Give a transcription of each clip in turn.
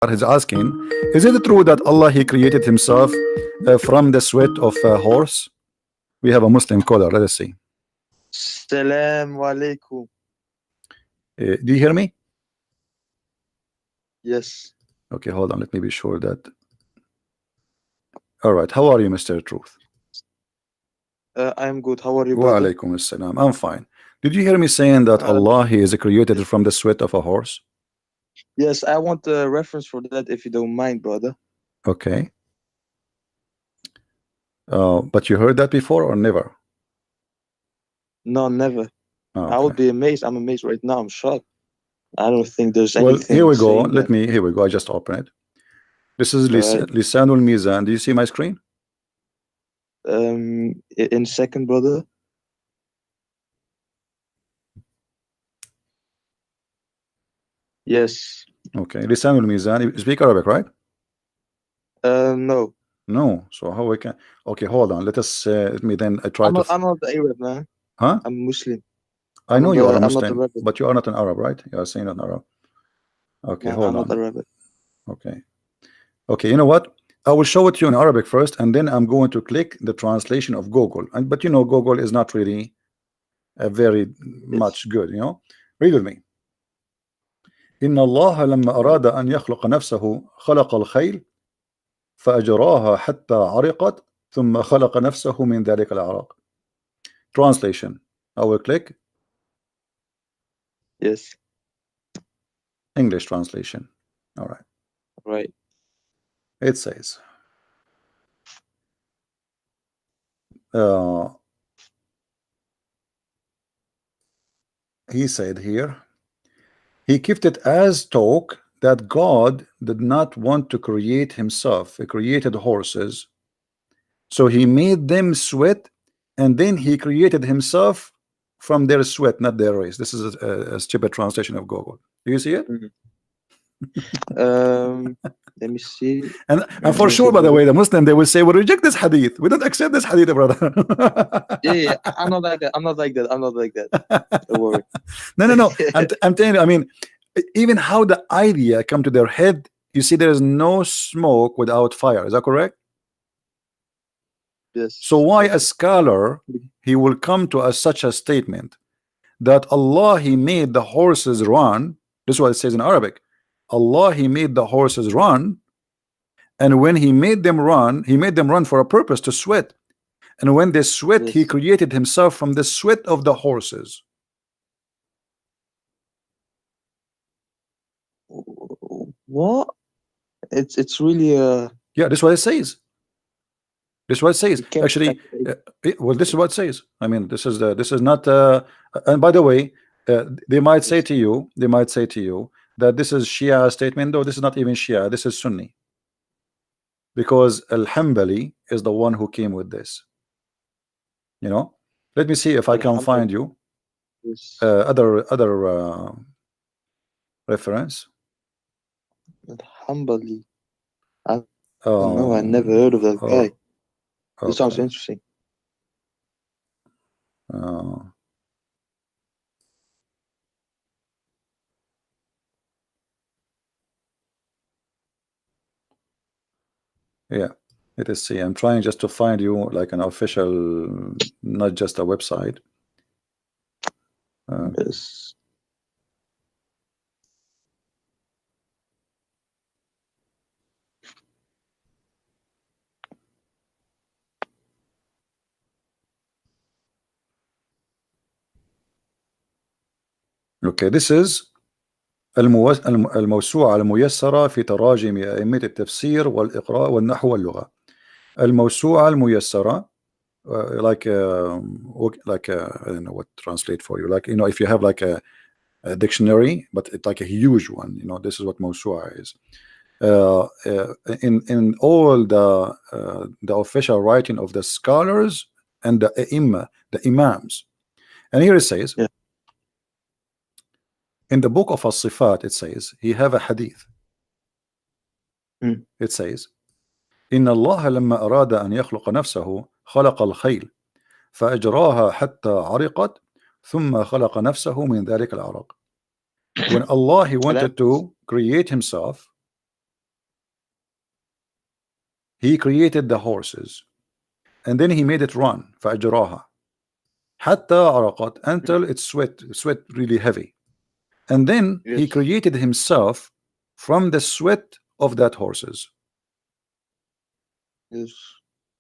He's asking, is it true that Allah he created himself from the sweat of a horse? We have a Muslim caller. Let us see. Salam alaikum. Do you hear me? Yes. Okay, hold on. Let me be sure that. All right. How are you, Mr. Truth? I'm good. How are you, Wa brother? alaikum assalam. I'm fine. Did you hear me saying that Allah he is created from the sweat of a horse? Yes, I want a reference for that if you don't mind, brother. Okay. But you heard that before or never? No, never. Okay. I would be amazed. I'm amazed right now. I'm shocked. I don't think there's Well, anything. here we go. saying that. Here we go. I just open it. This is Alright. Lisanul Mizan. Do you see my screen? In second, brother. Yes. Okay. Lisanul Mizan. You speak Arabic, right? No. No. So how we can? Okay, hold on. Let me then try to. I'm not Arab, man. Huh? I'm Muslim. I know you are a I'm not Muslim, Arabic. but you are not an Arab, right? You are saying not Arab. Okay, No, hold I'm on. not Arabic. Okay. Okay, you know what? I will show it to you in Arabic first, and then I'm going to click the translation of Google. But you know, Google is not really very much good, you know. Read with me. إن الله لما أراد أن يخلق نفسه خلق الخيل فأجراها حتى عرقت ثم خلق نفسه من ذلك العرق. Translation. I will click. Yes. English translation. All right. Right. It says, he said here, he kept it as talk that God did not want to create himself. He created horses, so he made them sweat, and then he created himself from their sweat, not their race. This is a stupid translation of Google. Do you see it? Let me see. And for sure, by the way, the Muslim, they will say, we reject this hadith. We don't accept this hadith, brother. Yeah, I'm not like that. I'm not like that. I'm not like that. Don't worry. No. I'm telling you, I mean, even how the idea come to their head, you see, there is no smoke without fire. Is that correct? Yes. So why a scholar, he will come to such a statement that Allah, he made the horses run. This is what it says in Arabic. Allah, he made the horses run, and when he made them run for a purpose, to sweat. And when they sweat, Yes. he created himself from the sweat of the horses. What? It's really yeah, this is what it says. This is what it says. Actually, well, this is what it says. I mean, this is not. And by the way, they might say to you, that this is Shia statement. Though this is not even Shia. This is Sunni. Because Al-Hanbali is the one who came with this. You know. Let me see if I can find you other reference. Hanbali. I don't know. I never heard of that guy. Okay. This sounds interesting. Yeah, let us see. I'm trying just to find you like an official, not just a website. Yes. Okay, this is الموسوعة الميسرة في تراجم أئمة التفسير والإقراء والنحو واللغة. الموسوعة الميسرة, like I don't know what to translate for you. Like, you know, if you have like a dictionary, but it's like a huge one. You know, this is what موسوعة is. In all the official writing of the scholars and the imams. And here it says, yeah. In the book of As-Sifat, it says, he have a hadith. It says, إن الله لما أراد أن يخلق نفسه خلق الخيل فأجراها حتى عرقت ثم خلق نفسه من ذلك العرق. When Allah, he wanted to create himself, he created the horses and then he made it run فأجراها حتى عرقت until it sweat really heavy, and then he Yes. created himself from the sweat of that horses. Yes.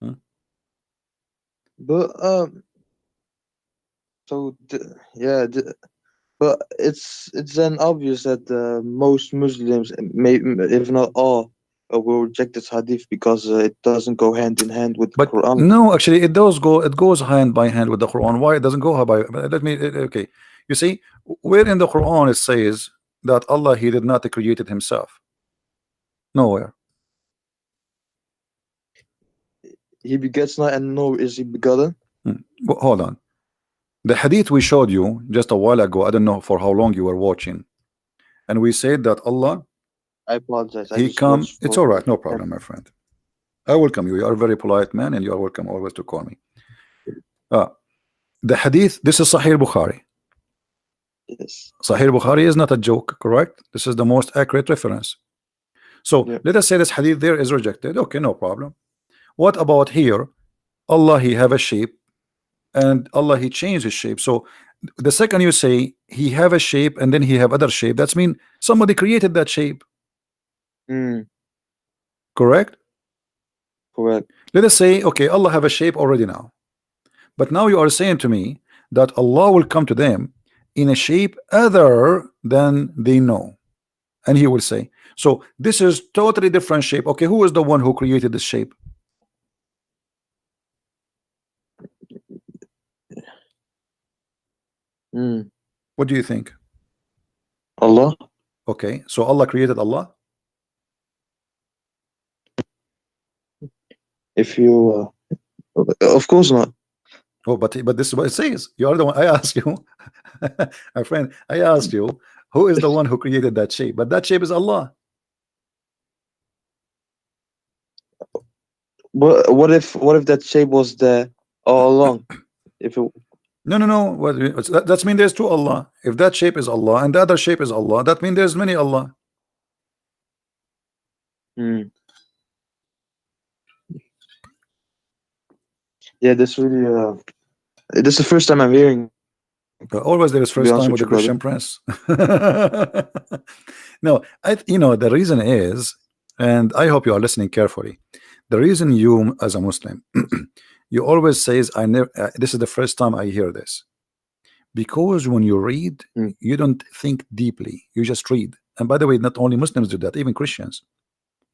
Hmm? But so but it's then obvious that most Muslims, if not all, will reject this hadith because it doesn't go hand in hand with the But Quran. no, actually, it goes hand by hand with the Quran. Why it doesn't go by? Let me. Okay, you see, where in the Quran it says that Allah He did not create it Himself? Nowhere. He begets not, and nor is he begotten. Hold on. The hadith we showed you just a while ago. I don't know for how long you were watching, and we said that Allah I apologize. I He just come. watched It's for all right, no problem, my friend. I welcome you. You are a very polite man, and you are welcome always to call me. The hadith. This is Sahih Bukhari. Yes. Sahih Bukhari is not a joke, correct? This is the most accurate reference. So Yeah. let us say this hadith there is rejected. Okay, no problem. What about here? Allah He have a shape, and Allah He changed his shape. So the second you say He have a shape and then He have other shape, that's mean somebody created that shape. Correct? Correct. Let us say, okay, Allah have a shape already now, but now you are saying to me that Allah will come to them in a shape other than they know, and He will say, so this is totally different shape. Okay, who is the one who created this shape? What do you think? Allah. Okay, so Allah created Allah. If you, of course not. Oh, but this is what it says. You are the one. I asked you, my friend. I asked you, who is the one who created that shape? But that shape is Allah. What if that shape was there all along? If it, No. What, that's mean there's two Allah. If that shape is Allah and the other shape is Allah, that means there's many Allah. Yeah, this really. This is the first time I'm hearing. Always there is first time with the Christian prince. No, the reason is, and I hope you are listening carefully. The reason you, as a Muslim, you always says, I never. This is the first time I hear this, because when you read, you don't think deeply. You just read. And by the way, not only Muslims do that, even Christians.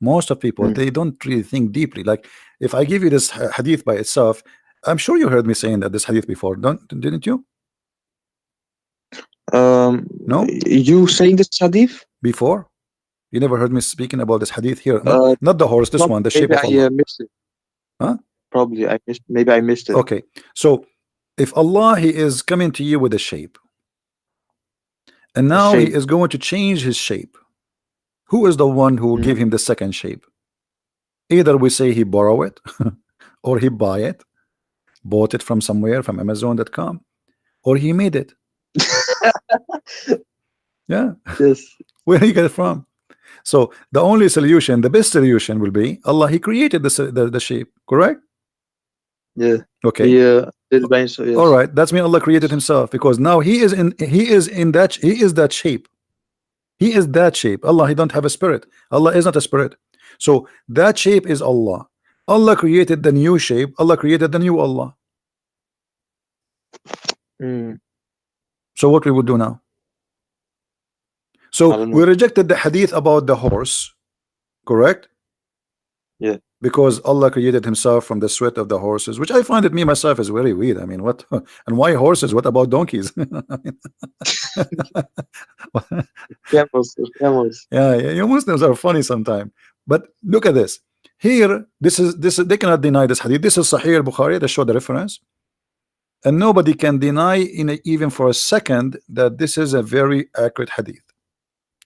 Most of people they don't really think deeply. Like if I give you this hadith by itself, I'm sure you heard me saying that this hadith before, didn't you? No, you saying this hadith before? You never heard me speaking about this hadith here? Not the horse, this one, the shape of Allah. Missed it. Huh? Probably I missed. Maybe I missed it. Okay, so if Allah He is coming to you with a shape, and now He is going to change His shape, who is the one who will give Him the second shape? Either we say He borrow it, or He bought it from somewhere, from Amazon.com, or He made it. Yeah. Yes. Where do you get it from? So the only solution, the best solution will be Allah He created the shape, correct? Yeah. Okay. Yeah. Yes. All right. That's mean Allah created Himself, because now He is that shape. He is that shape. Allah He don't have a spirit. Allah is not a spirit. So that shape is Allah. Allah created the new shape. Allah created the new Allah. So what we would do now? So we rejected the hadith about the horse, correct? Yeah. Because Allah created Himself from the sweat of the horses, which I find it me myself is very weird. I mean, what and why horses? What about donkeys? Camels. Yeah, you Muslims are funny sometimes. But look at this. Here, this is they cannot deny this hadith. This is Sahih al-Bukhari. They show the reference, and nobody can deny even for a second that this is a very accurate hadith.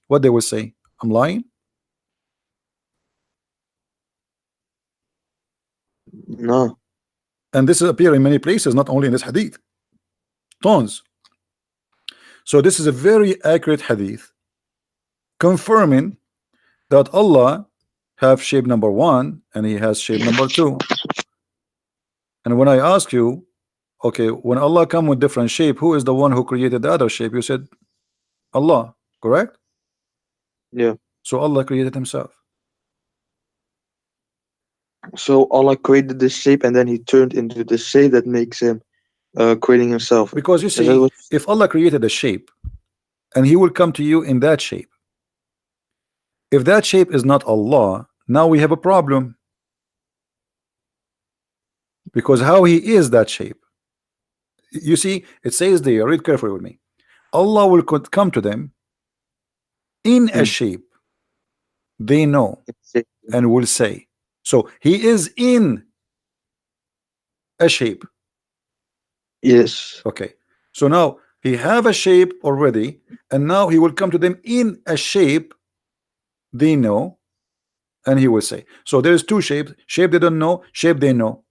What they will say? I'm lying? No. And this is appear in many places, not only in this hadith. Tons. So this is a very accurate hadith, confirming that Allah have shape number 1 and he has shape number 2. And when I ask you, okay, when Allah come with different shape, who is the one who created the other shape? You said Allah, correct? Yeah. So Allah created himself. So Allah created this shape, and then He turned into the shape that makes Him creating Himself. Because you Is that see, what? if Allah created a shape and he will come to you in that shape, if that shape is not Allah, now we have a problem. Because how he is that shape? You see, it says there, read carefully with me. Allah will come to them in a Hmm. shape they know Shape. and will say. So he is in a shape. Yes. Okay. So now he have a shape already, and now he will come to them in a shape they know, and he will say. So there's two shapes: shape they don't know, shape they know.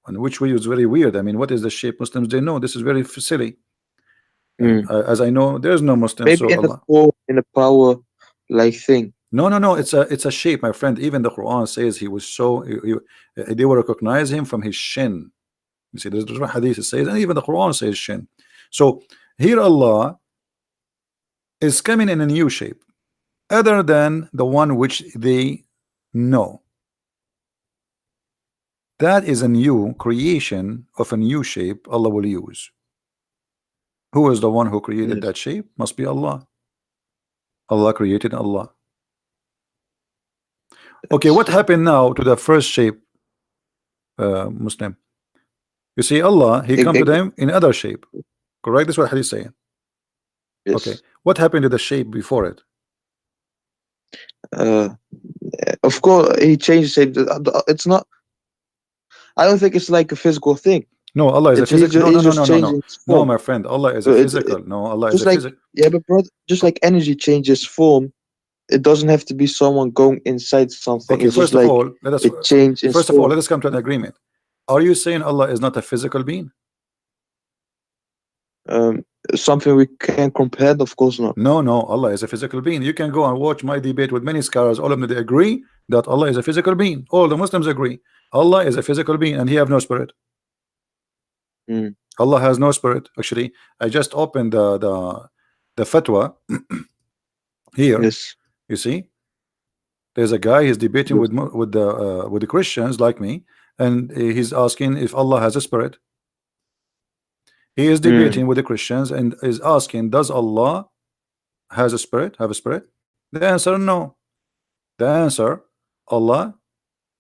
And which way is very weird. I mean, what is the shape Muslims they know? This is very silly. Hmm. As I know, there's no Muslim, Maybe so in a Allah. form, in a power like thing. No. It's a shape, my friend. Even the Quran says he was so they will recognize him from his shin. You see, there's different hadith it says, and even the Quran says shin. So here Allah is coming in a new shape, other than the one which they know. That is a new creation of a new shape Allah will use. Who is the one who created Yes. that shape? Must be Allah. Allah created Allah. Okay, what So, happened now to the first shape, Muslim? You see, Allah, He come to ag- them in other shape. Correct? That's what Hadith saying. Okay, yes. what happened to the shape before it? Uh, of course, He changed shape. It's not. I don't think it's like a physical thing. No, Allah is a physical. No, no, He's no, just no, no, no. changing its No, form. my friend, Allah is a It physical. No, Allah is just a like, physical. yeah, but brother, just like energy changes form, it doesn't have to be someone going inside something. Okay, It's just first of like all, let us it change in first of all form. let us come to an agreement. Are you saying Allah is not a physical being? Um, Something we can compare. Of course not. No, Allah is a physical being. You can go and watch my debate with many scholars. All of them they agree that Allah is a physical being. All the Muslims agree. Allah is a physical being and He have no spirit. Mm. Allah has no spirit. Actually, I just opened the fatwa here. Yes. You see, there's a guy he's debating Yes. with the Christians like me, and he's asking if Allah has a spirit. He is Mm. debating with the Christians and is asking, does Allah has a spirit? Have a spirit? The answer no. The answer, Allah,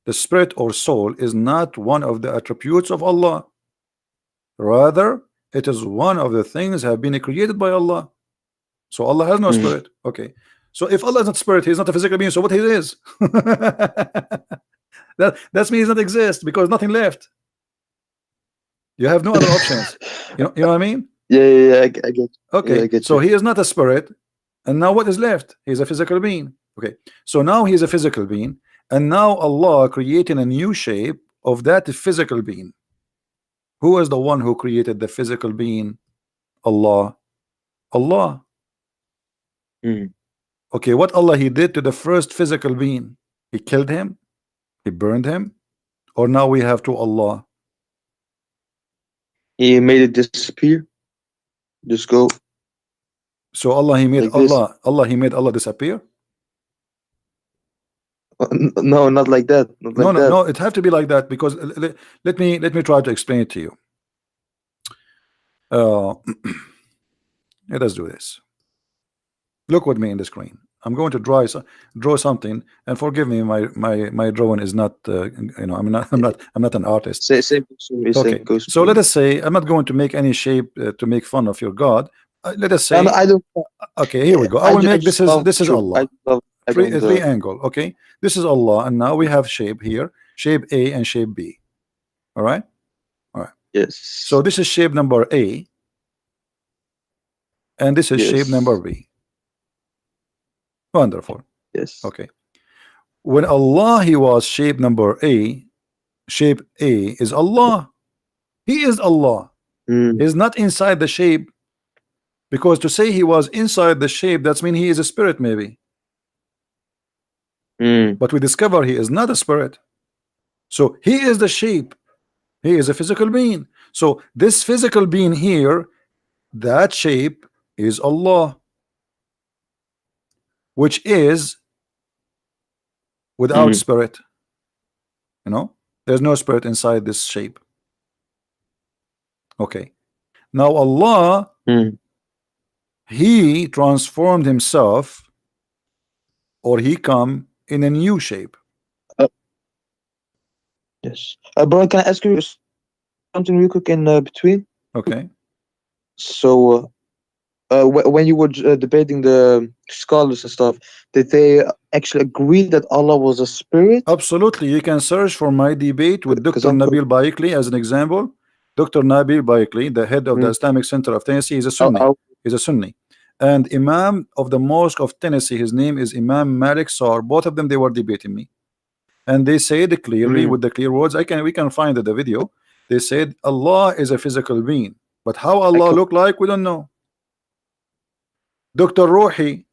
the spirit or soul is not one of the attributes of Allah. Rather, it is one of the things have been created by Allah. So Allah has no Mm. spirit. Okay. So if Allah is not spirit, He's not a physical being. So what He is? That's mean He doesn't exist because nothing left. You have no other options. You know what I mean? Yeah. I get. Yeah, I Okay. get So you. He is not a spirit, and now what is left? He's a physical being. Okay. So now He's a physical being, and now Allah creating a new shape of that physical being. Who is the one who created the physical being? Allah. Allah. Mm. Okay, what Allah He did to the first physical being? He killed him? He burned him? Or now we have to Allah? He made it disappear. Just go So Allah He made like this. Allah He made Allah disappear? No, not like that. Not No, like no, that. no, it have to be like that because let me try to explain it to you. Uh let us do this. Look with me in the screen. I'm going to draw something, and forgive me, my drawing is not I'm not an artist. Same goes for me. Same Okay, goes so for let me. us say I'm not going to make any shape to make fun of your God. Let us No, say, I don't. okay, here we go. I will I make just love this is truth. I Allah. just love. I don't. Three angle. Okay, this is Allah, and now we have shape here, shape A and shape B. All right, all right. So Yes. this is shape number A, and this is shape number Yes. B. Wonderful. Yes. Okay, when Allah He was shape number A, shape A is Allah. He is Allah. Mm. He's not inside the shape, because to say He was inside the shape, that's mean He is a spirit maybe. Mm. But we discover he is not a spirit. So he is the shape. He is a physical being. So this physical being here, that shape is Allah, which is without Mm. spirit. There's no spirit inside this shape. Okay. Now Allah, Mm. he transformed himself, or he come in a new shape. Uh, yes. Bro, can I ask you something real quick in between? Okay. So, when you were debating the scholars and stuff, did they actually agree that Allah was a spirit? Absolutely. You can search for my debate with Because Dr. I'm. Nabil Baikli as an example. Dr. Nabil Baikli, the head of the Mm. Islamic Center of Tennessee, is a I'll, Sunni. I'll, He's a Sunni. And Imam of the Mosque of Tennessee, his name is Imam Malik Sar. Both of them, they were debating me. And they said clearly mm. with the clear words, we can find the video. They said Allah is a physical being. But how Allah I look like, we don't know. Dr. Ruhi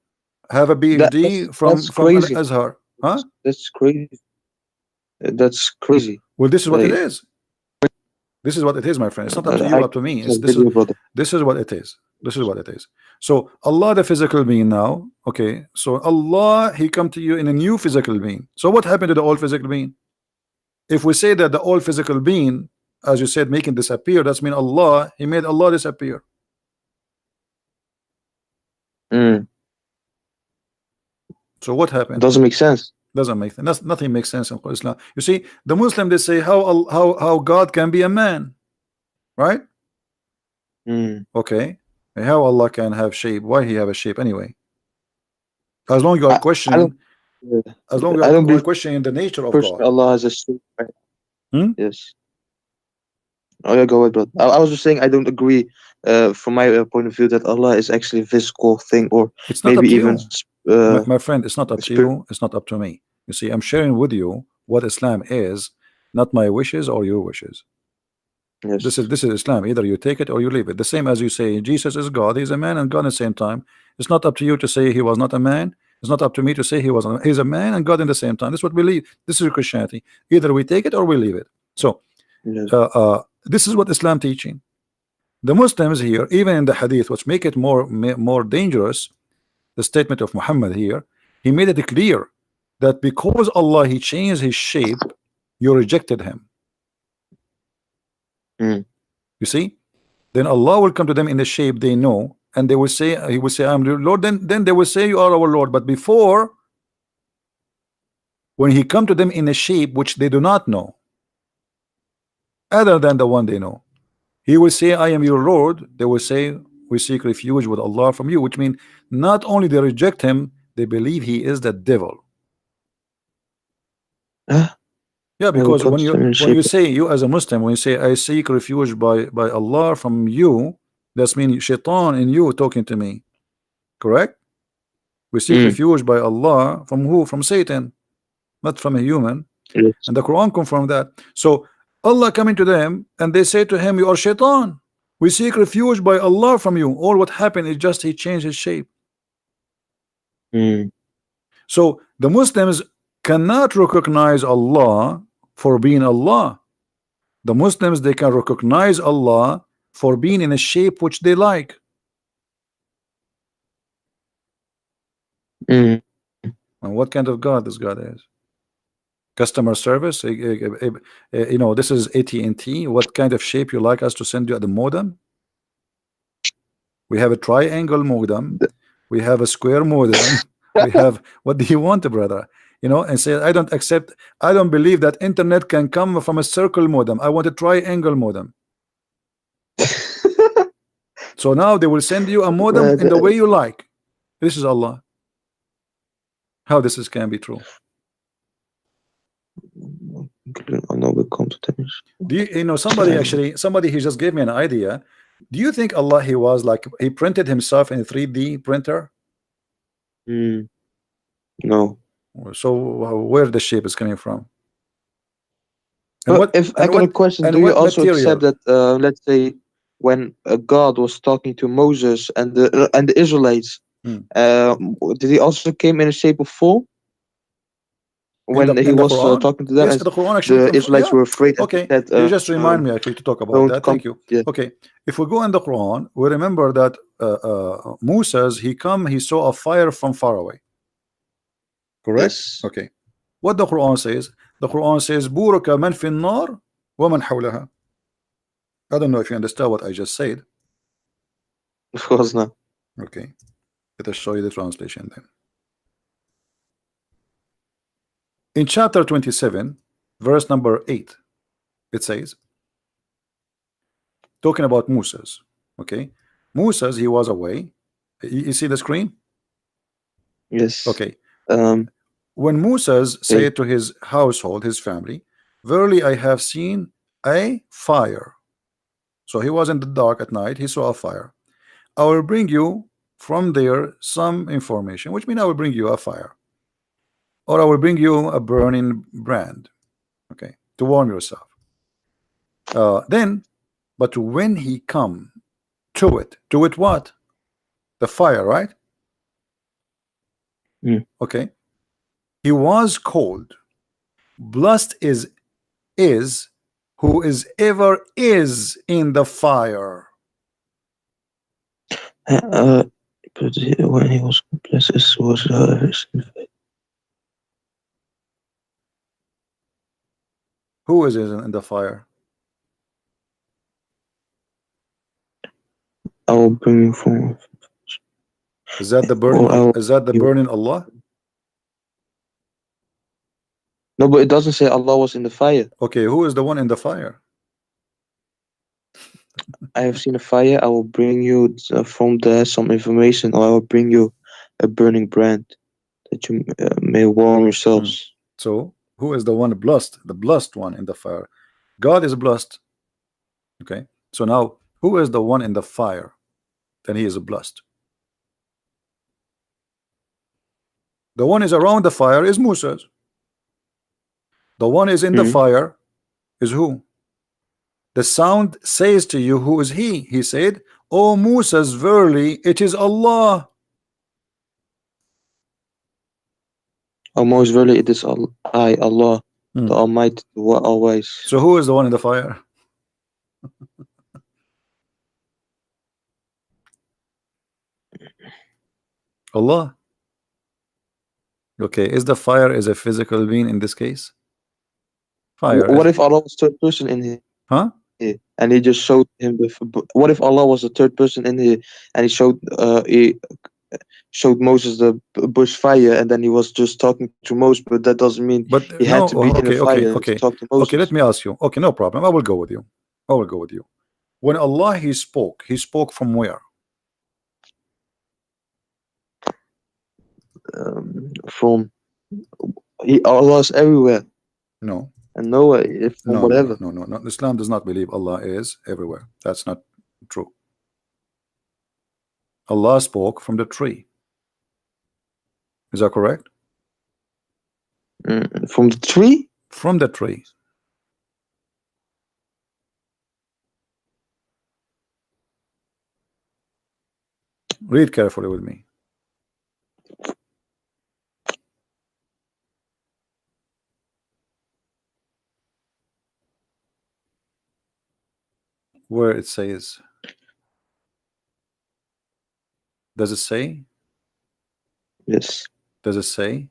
have a That PhD that's from Al crazy. Azhar. Huh? That's crazy. That's crazy. Well, this is what it Like, is. This is what it is, my friend. It's not up to I you, up to me. can't with you, brother. This is what it is. This is what it is. So Allah, the physical being now. Okay. So Allah, he come to you in a new physical being. So what happened to the old physical being? If we say that the old physical being, as you said, making disappear, that's mean Allah, he made Allah disappear. Mm. So what happened? Doesn't make sense. Doesn't make sense. Nothing makes sense in Islam. You see, the Muslim, they say how God can be a man, right? Mm. Okay. And how Allah can have shape? Why he have a shape anyway? As long as you are I don't. questioning, as long as I don't you are believe questioning the nature of person God. Allah has a shape. Right? Hmm? Yes. Oh yeah, go ahead, brother. I was just saying I don't agree. From my point of view, that Allah is actually a physical thing, or It's not up maybe to even you, my friend. It's not up a to spirit. you. It's not up to me. You see, I'm sharing with you what Islam is, not my wishes or your wishes. Yes. This is Islam. Either you take it or you leave it. The same as you say Jesus is God. He's a man and God at the same time. It's not up to you to say he was not a man. It's not up to me to say he's a man and God in the same time. This is what we believe. This is Christianity. Either we take it or we leave it. So Yes. this is what Islam teaching. The Muslims here, even in the Hadith, which make it more dangerous, the statement of Muhammad here, he made it clear that because Allah he changed his shape, you rejected him. Mm. You see, then Allah will come to them in the shape they know, and they will say, he will say, I'm your Lord. Then they will say, you are our Lord. But before, when he come to them in a shape which they do not know, other than the one they know, he will say, I am your Lord. They will say, we seek refuge with Allah from you, which means not only they reject him, they believe he is the devil. Ah, Yeah, I will because come to them in when shape. you say, you as a Muslim, when you say I seek refuge by Allah from you, that's mean shaitan in you talking to me, correct? We seek Mm. refuge by Allah from who? From Satan, not from a human. Yes. And the Quran confirmed that. So Allah coming to them and they say to him, you are shaitan. We seek refuge by Allah from you. All what happened is just he changed his shape. Mm. So the Muslims cannot recognize Allah for being Allah. The Muslims, they can recognize Allah for being in a shape which they like. Mm. And what kind of God this God is? Customer service, this is AT&T. What kind of shape you like us to send you at the modem? We have a triangle modem, The- we have a square modem, we have, what do you want, brother? And say, I don't believe that internet can come from a circle modem. I want a triangle modem. So now they will send you a modem in the way the- you like. This is Allah. How can be true? I know we come to them. Do somebody he just gave me an idea. Do you think Allah he was like he printed himself in a 3D printer? Mm. No. So where the shape is coming from? And But what if I and got a what question, and do you what also accept material? that, let's say, when God was talking to Moses and the Israelites, Hmm. did he also came in a shape of four? when he in the was Quran? talking to them, Yes, and the Quran actually the Israelites yeah. were afraid, and he Okay, said, you just remind me actually to talk about "Don't that. come." Thank you. Yeah. Okay, if we go in the Quran, we remember that Moses, he saw a fire from far away. Correct? Yes. Okay. What the Quran says? The Quran says, "Buraka man fi nar wa man hawlaha." I don't know if you understand what I just said. Of course not. Okay, let us show you the translation then. In chapter 27, verse number 8, it says, talking about Moses. Okay, Moses, he was away. You see the screen? Yes. Okay. Um. When Moses Okay. said to his household, his family, "Verily I have seen a fire." So he was in the dark at night, he saw a fire. "I will bring you from there some information," which means I will bring you a fire, or I will bring you a burning brand, okay, to warm yourself. Then, but when he come to it what? The fire, right? Mm. Okay. He was cold. Blessed is who is ever is in the fire. Uh, but when he was blessed, it was Who is in the fire? I will bring you from. Is that the burning? Or I will Is that the you. burning Allah? No, but it doesn't say Allah was in the fire. Okay, who is the one in the fire? I have seen a fire. I will bring you from there some information, or I will bring you a burning brand that you may warm yourselves. So who is the one blessed? The blessed one in the fire. God is blessed. Okay. So now who is the one in the fire? Then he is blessed. The one is around the fire is Moses. The one is in the Mm. fire is who? The sound says to you, who is he? He said, "O Moses, verily it is Allah." Oh, most verily it is I, Allah, the Hmm. Almighty, the always. So who is the one in the fire? Allah. Okay, is the fire is a physical being in this case? Fire What is, if Allah was third person in here, huh? and he just showed him the? What if Allah was the third person in here, and he showed Moses the bush fire, and then he was just talking to Moses, but that doesn't mean But he had no, to be in the okay, fire okay, to okay, talk to okay. Let Moses. me ask you. Okay, no problem. I will go with you. I will go with you. When Allah he spoke from where? From Allah is everywhere No, and nowhere from no, no, no, whatever. no, no, no. Islam does not believe Allah is everywhere. That's not true. Allah spoke from the tree. Is that correct? From the tree. From the tree. Read carefully with me. Where it says, does it say? Yes. Does it say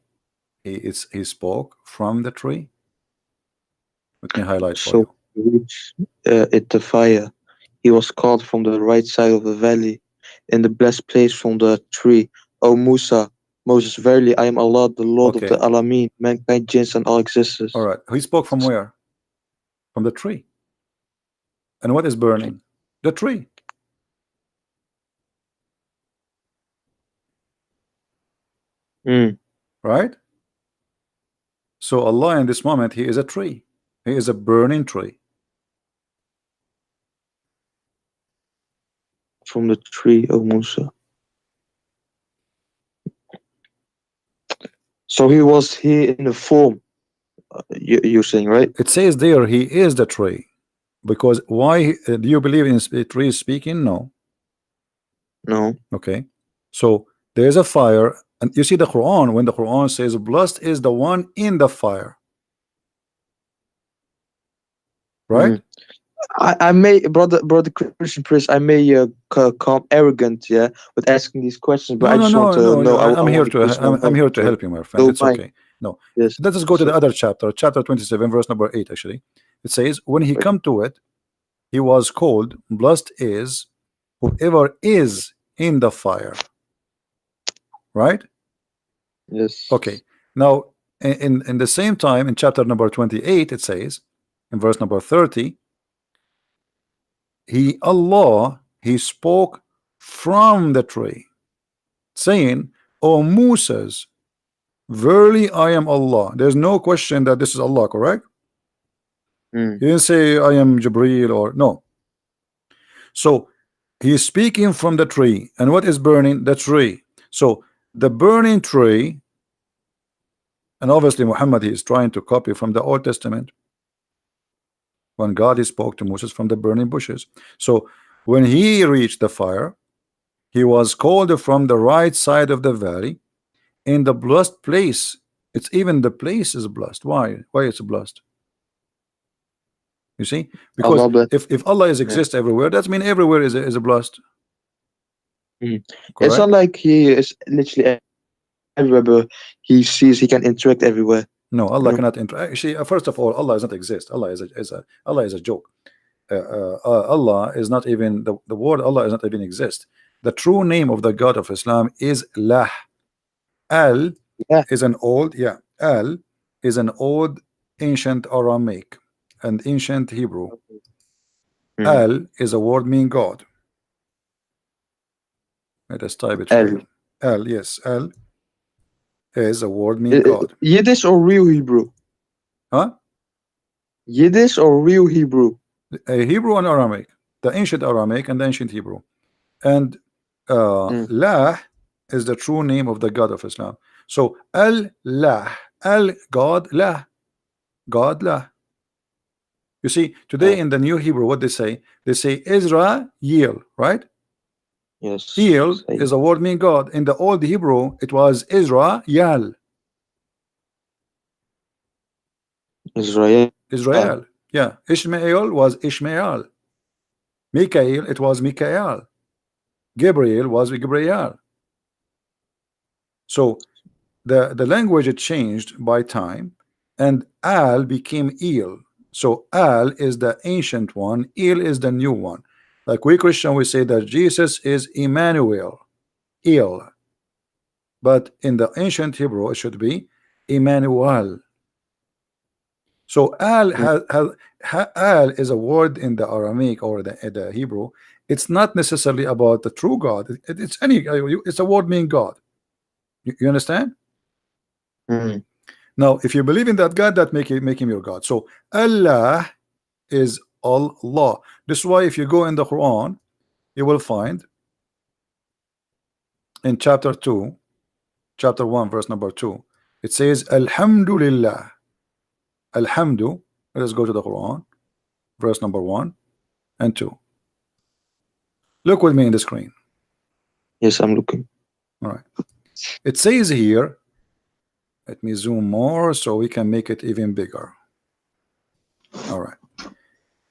he spoke from the tree? Let me highlight for So you. he reached it the fire. He was called from the right side of the valley, in the blessed place from the tree. O Musa, Moses, verily I am Allah, the Lord of the Okay. Alameen, mankind, jinns, and all existence. All right. He spoke from where? From the tree. And what is burning? The tree. Mm. Right? So Allah in this moment, he is a tree. He is a burning tree. From the tree, O Musa. So he was here in the form, you're saying, right? It says there he is the tree. Because why do you believe in tree speaking? No. No. Okay. So there's a fire And you see the Quran, when the Quran says blessed is the one in the fire, right? Mm. I may, brother Christian Priest, I may come arrogant, yeah, with asking these questions, but No, I no, just want no, to no. know. I'm I here want to to personal I'm here knowledge. to help you, my friend. Don't It's mind. okay. No, Yes. let us go to So, the other chapter, chapter 27, verse number 8. Actually, it says, when he okay. come to it, he was called blessed is whoever is in the fire, right? Okay. Yes. Now, in the same time, in chapter number 28, it says, in verse number 30, he spoke from the tree, saying, O Moses, verily I am Allah. There's no question that this is Allah, correct? Mm. He didn't say I am Jibreel or no. So he's speaking from the tree, and what is burning? The tree. So the burning tree, and obviously Muhammad, he is trying to copy from the Old Testament when God he spoke to Moses from the burning bushes. So when he reached the fire, he was called from the right side of the valley in the blessed place. It's even the place is blessed. Why it's blessed? You see, because Allah bless. if Allah is Yeah. exist everywhere, that means everywhere is a blessed, Mm. It's not correct? like he is literally everywhere, but he sees he can interact everywhere. No, You Allah know. cannot interact. Actually, first of all, Allah does not exist. Allah is a joke. Allah is not even the word Allah is not even exist. The true name of the God of Islam is Lah. Al Yeah. is an old, yeah, Al is an old ancient Aramaic and ancient Hebrew. Mm. Al is a word mean God. Let us type it for El. you. Al, yes, Al is a word mean God. Yiddish or real Hebrew? Huh? Yiddish or real Hebrew? Hebrew and Aramaic, the ancient Aramaic and the ancient Hebrew. And Mm. Lah is the true name of the God of Islam. So Al-Lah, Al God, Lah, God, Lah. You see, today Uh, in the New Hebrew, what they say? They say Israel, right? yes. El Say is a word mean God. In the old Hebrew, it was Israel, Israel. Israel. Yeah, Ishmael was Ishmael. Mikael, it was Mikael. Gabriel was Gabriel. So the language it changed by time, and Al became El. So Al is the ancient one, El is the new one. Like we Christian, we say that Jesus is Emmanuel, El, but in the ancient Hebrew it should be Emmanuel. So Mm. Al is a word in the Aramaic or the Hebrew. It's not necessarily about the true God. It's any. It's a word meaning God. You understand? Mm. Now, if you believe in that God, that make him your God. So Allah is Allah. This is why if you go in the Quran, you will find in chapter 2, chapter 1, verse number 2, it says Alhamdulillah. Alhamdu. Let's go to the Quran, verse number 1 and 2. Look with me in the screen. Yes, I'm looking. All right. It says here, let me zoom more so we can make it even bigger. All right.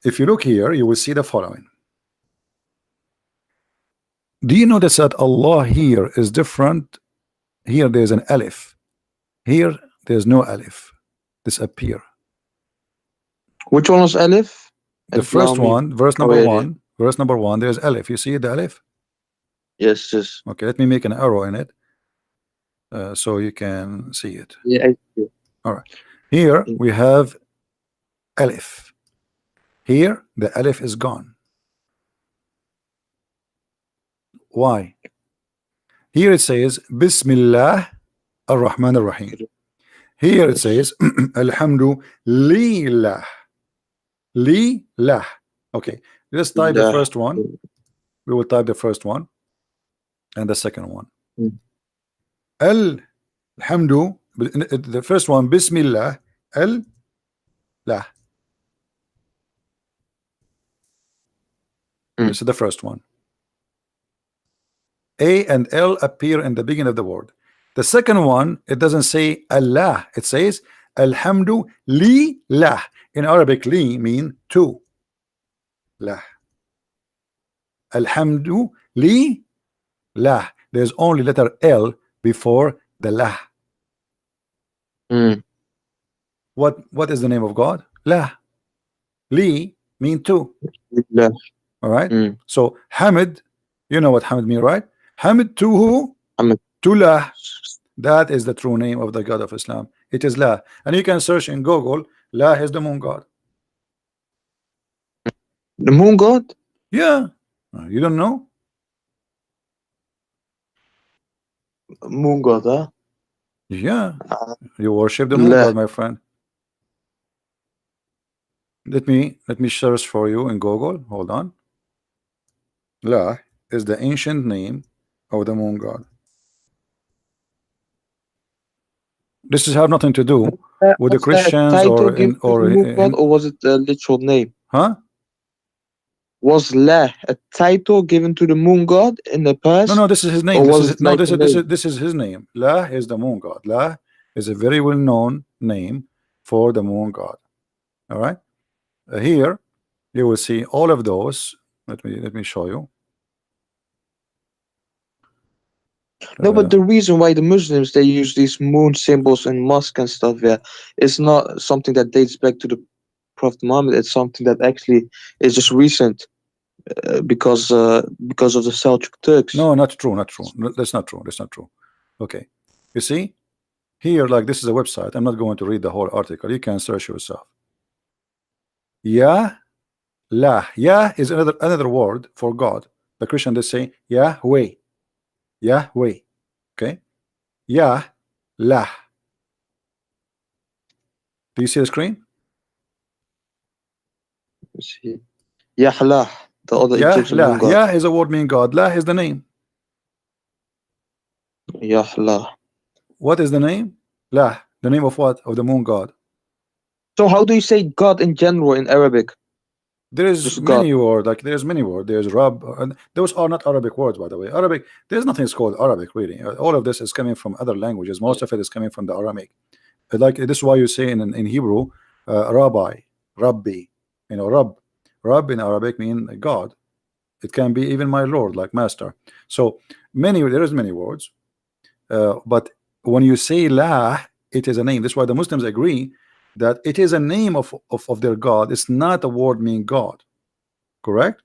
If you look here, you will see the following. Do you notice that Allah here is different? Here there's an alif. Here there's no alif. Disappear. Which one was Aleph? The Alif Lam first Mim. one, verse Oh number yeah, yeah. one, verse number one, there's alif. You see the alif? Yes, yes. Okay, let me make an arrow in it so you can see it. Yeah, I see. All right. Here Mm. we have alif. Here the alif is gone. Why? Here it says Bismillah ar-Rahman ar-Rahim. Here it Yes. says Alhamdulillah. Lillah. Okay, let's type the Billah. first one. We will type the first one and the second one. Mm. Alhamdu. The first one, Bismillah. Lah. This Mm. is the first one. A and L appear in the beginning of the word. The second one, it doesn't say Allah, it says Alhamdu Lillah. In Arabic, li mean to. Lah. Alhamdu Lillah. There's only letter L before the lah. Mm. What is the name of God? Lah. Li mean to. Yeah. All right. Mm. So Hamid, you know what Hamid mean, right? Hamid to who? Hamid. To lah. That is the true name of the God of Islam. It is lah. And you can search in Google. Lah is the moon god. The moon god? Yeah. You don't know? Moon god, huh? Yeah. You worship the moon Lah. god, my friend. Let me search for you in Google. Hold on. Lah is the ancient name of the moon god. This has have nothing to do with the Was that a Christians title or given in, to or the moon god, in, or was it a literal name? huh? Was La a title given to the moon god in the past? No, this is his name. Or This was is it like a name? this is his name. La is the moon god. La is a very well known name for the moon god. All right. Here you will see all of those. Let me show you. No, but the reason why the Muslims they use these moon symbols and mosque and stuff, yeah, it's not something that dates back to the Prophet Muhammad. It's something that actually is just recent because of the Seljuk Turks. No, not true, not true. No, that's not true. That's not true. Okay, you see here, like this is a website. I'm not going to read the whole article. You can search yourself. Ya, la. Ya is another word for God. The Christian they say Yahweh, Yahweh. Okay, Ya, la. Do you see the screen? Yahlah, the other Ya, Egyptian la. moon god. Ya is a word meaning God. La is the name. Yahlah. What is the name? La. The name of what? Of the moon god. So how do you say God in general in Arabic? There is Just many words, like there's many words. There's Rab, and those are not Arabic words, by the way. Arabic, there's nothing called Arabic, really. All of this is coming from other languages. Most of it is coming from the Aramaic. Like this is why you say in Hebrew, Rabbi, Rabbi, you know, Rab in Arabic mean God. It can be even my Lord, like master. So there is many words, but when you say La, it is a name. That's why the Muslims agree that it is a name of their God. It's not a word meaning God. Correct?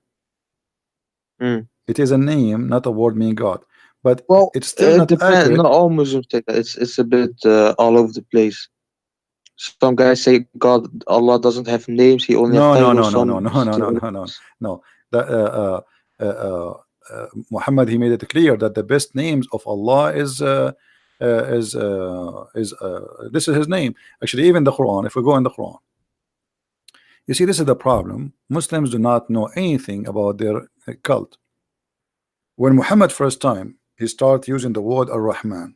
Mm. It is a name, not a word meaning God. But Well, it's still it not depends. accurate. Not all Muslims take that. It's a bit all over the place. Some guys say God, Allah doesn't have names. He only No, has no, titles. no, no, Some no, no, no, no, no, no, no. The, Muhammad, he made it clear that the best names of Allah is this is his name. Actually, even the Quran, if we go in the Quran, you see, this is the problem. Muslims do not know anything about their cult. When Muhammad first time he started using the word Ar-Rahman,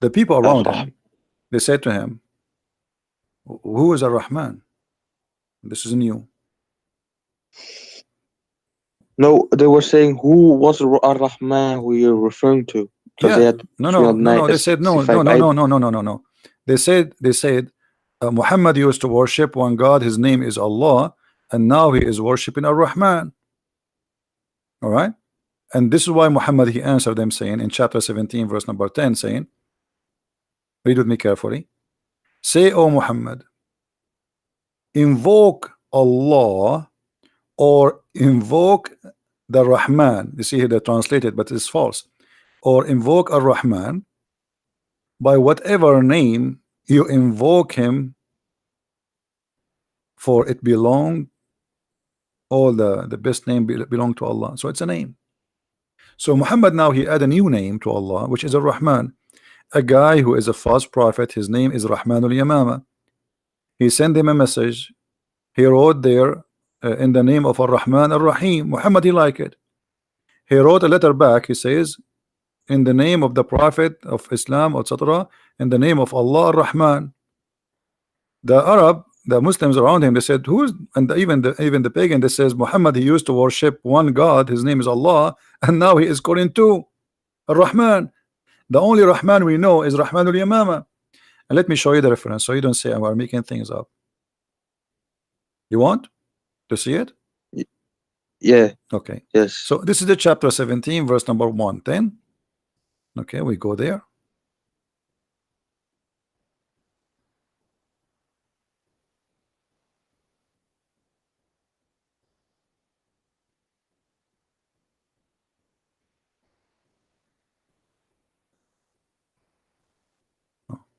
the people around him, they said to him, who is Ar-Rahman? This is new. No, they were saying who was Ar-Rahman who you're referring to? Because they Yeah, had no. They said no. They said Muhammad used to worship one God. His name is Allah, and now he is worshiping Ar-Rahman. All right, and this is why Muhammad he answered them saying in chapter 17, verse number 10, saying, read with me carefully. Say, O Muhammad, invoke Allah or invoke the Rahman. You see here they translated, but it's false. Or invoke Ar-Rahman by whatever name you invoke him, for it belong, all the best name belong to Allah. So it's a name. So Muhammad now he add a new name to Allah, which is Ar-Rahman. A guy who is a false prophet, his name is Rahmanul Yamama. He sent him a message. He wrote there in the name of Ar-Rahman Ar-Rahim. Muhammad he liked it. He wrote a letter back. He says, in the name of the Prophet of Islam, etc., in the name of Allah Ar-Rahman. The Muslims around him, they said, who is, and even the pagan, they says Muhammad he used to worship one God, his name is Allah, and now he is calling two. Ar-Rahman. The only Rahman we know is Rahman al-Yamama. And let me show you the reference so you don't say we're making things up. You want to see it? Yeah. Okay. Yes. So this is the chapter 17, verse number 110. Okay, we go there.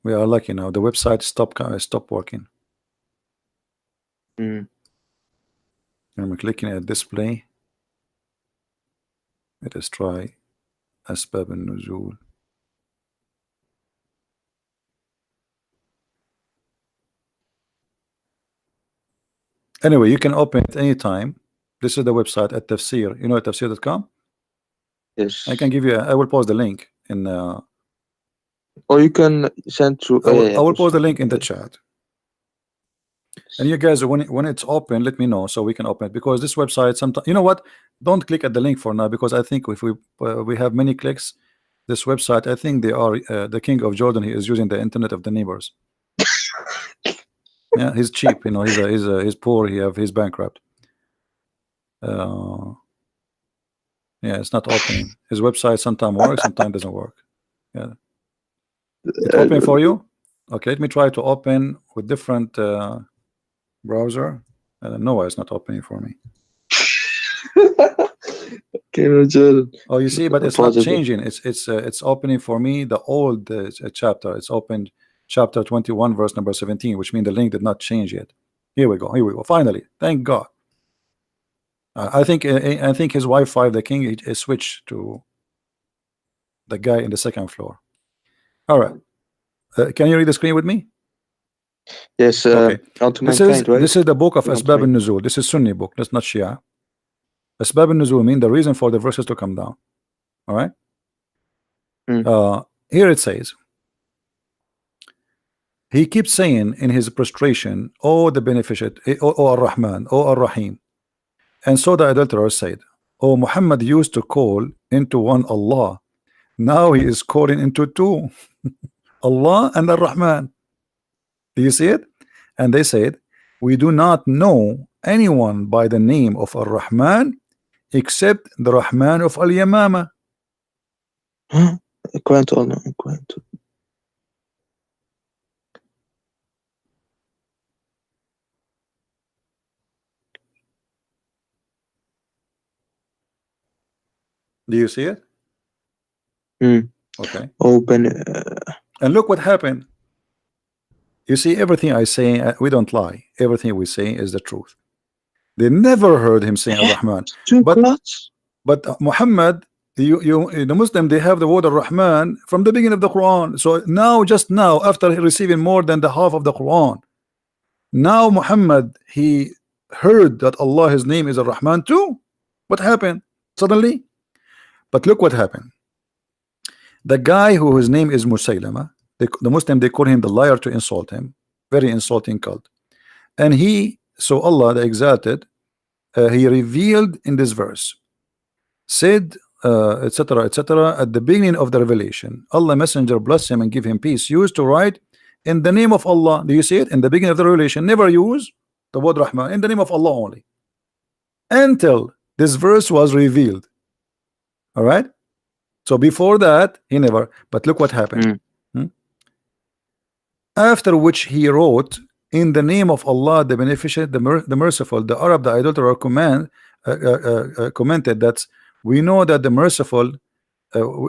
We are lucky now. The website stopped working. Mm. I'm clicking at display. Let us try Asbab al-Nuzul. Anyway, you can open it anytime. This is the website at Tafsir. You know at tafsir.com? Yes. I can give you I will post the link in Or you can send through. I will post the link in the chat. And you guys, when it's open, let me know so we can open it, because this website sometimes, you know what, don't click at the link for now, because I think if we have many clicks, this website, I think they are the king of Jordan. He is using the internet of the neighbors. Yeah, he's cheap, you know, he's poor, he's bankrupt. Yeah, it's not opening. His website sometimes works, sometimes doesn't work. Yeah, it open for you. Okay, let me try to open with different browser. I don't know why it's not opening for me. Oh, you see, but it's not changing. It's opening for me the old chapter. It's opened chapter 21, verse number 17, which means the link did not change yet. Here we go. Here we go. Finally, thank God. I think his Wi-Fi, the king, is switched to the guy in the second floor. All right. Can you read the screen with me? Yes. Okay. Right? This is the book of Asbab al-Nuzul. This is Sunni book. That's not Shia. Asbab al-Nuzul mean the reason for the verses to come down. All right. Here it says, he keeps saying in his prostration, "Oh, the beneficent, oh Ar-Rahman, oh Ar-Rahim." And so the adulterer said, "Oh, Muhammad used to call into one Allah. Now he is calling into two, Allah and Ar-Rahman." Do you see it? And they said, "We do not know anyone by the name of Ar-Rahman except the Rahman of Al-Yamama." Do you see it? Okay. Open. And look what happened. You see, everything I say, we don't lie. Everything we say is the truth. They never heard him saying Ar-Rahman. But Muhammad, the Muslim, they have the word Ar-Rahman from the beginning of the Quran. So now, just now, after receiving more than the half of the Quran, now Muhammad, he heard that Allah, his name is Ar-Rahman too. What happened suddenly? But look what happened. The guy whose name is Musaylama, the Muslim, they call him the liar to insult him. Very insulting cult. And so Allah the exalted, he revealed in this verse, said, etc., etc., at the beginning of the revelation, Allah messenger bless him and give him peace, used to write in the name of Allah. Do you see it? In the beginning of the revelation, never use the word Rahman, in the name of Allah only, until this verse was revealed. All right. So before that, he never. But look what happened. After which he wrote, in the name of Allah, the beneficent, the merciful. The Arab, the idolater, commented that we know that the merciful,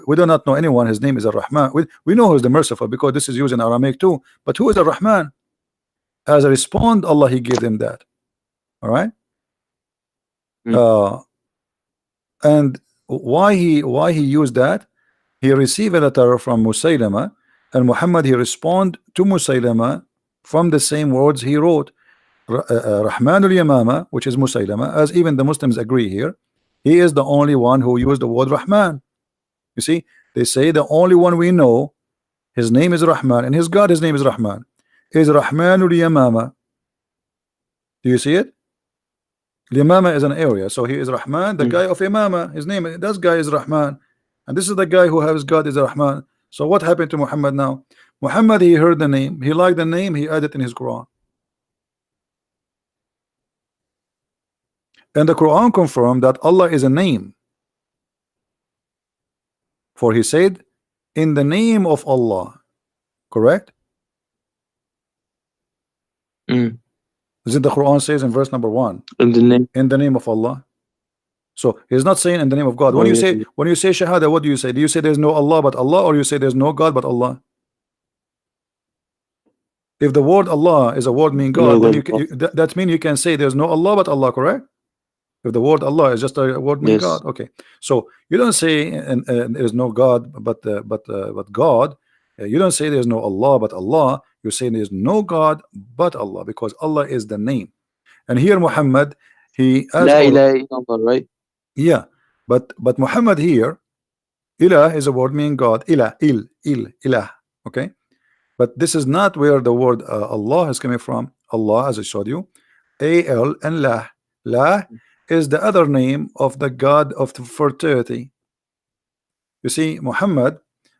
we do not know anyone, his name is Ar-Rahman. We know who is the merciful because this is used in Aramaic too. But who is Ar-Rahman? As a response, Allah, he gave them that. All right. And why he used that? He received a letter from Musaylama, and Muhammad, he respond to Musaylama from the same words he wrote. Rahman al-Yamama, which is Musaylama, as even the Muslims agree here, he is the only one who used the word Rahman. You see, they say the only one we know, his name is Rahman, and his God, his name is Rahman, is Rahman al-Yamama. Do you see it? Yamama is an area, so he is Rahman, the guy of Yamama. His name, that guy is Rahman. and this is the guy who has God is Rahman. So what happened to Muhammad now? Muhammad, he heard the name, he liked the name, he added in his Quran. And the Quran confirmed that Allah is a name. For he said, in the name of Allah. Correct? Mm. Isn't the Quran says in verse number 1, In the name. in the name of Allah? So he's not saying in the name of God. Oh, yeah. When you say Shahada, what do you say? Do you say there's no Allah but Allah, or you say there's no God but Allah? If the word Allah is a word meaning God, then that means you can say there's no Allah but Allah, correct? If the word Allah is just a word meaning Yes. God, okay. So you don't say there's no God but God. You don't say there's no Allah but Allah. You say there's no God but Allah, because Allah is the name. And here Muhammad, he as La ilaha illallah, right? yeah, but Muhammad here, ilah is a word meaning God. Ilah, ilah. Okay, but this is not where the word Allah is coming from. Allah, as I showed you, al and lah. Lah is the other name of the God of the fertility. You see, Muhammad,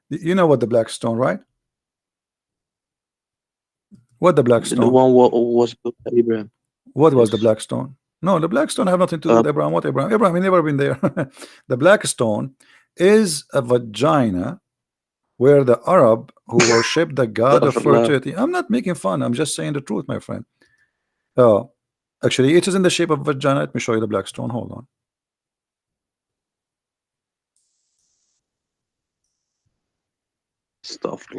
you know what the black stone, right? What the black The stone? one was Abraham. What was Yes. the black stone? No, the black stone have nothing to do with Abraham. What Abraham? Abraham, he never been there. The black stone is a vagina where the Arab who worship the god of fertility. I'm not making fun. I'm just saying the truth, my friend. Actually, it is in the shape of vagina. Let me show you the black stone. Hold on.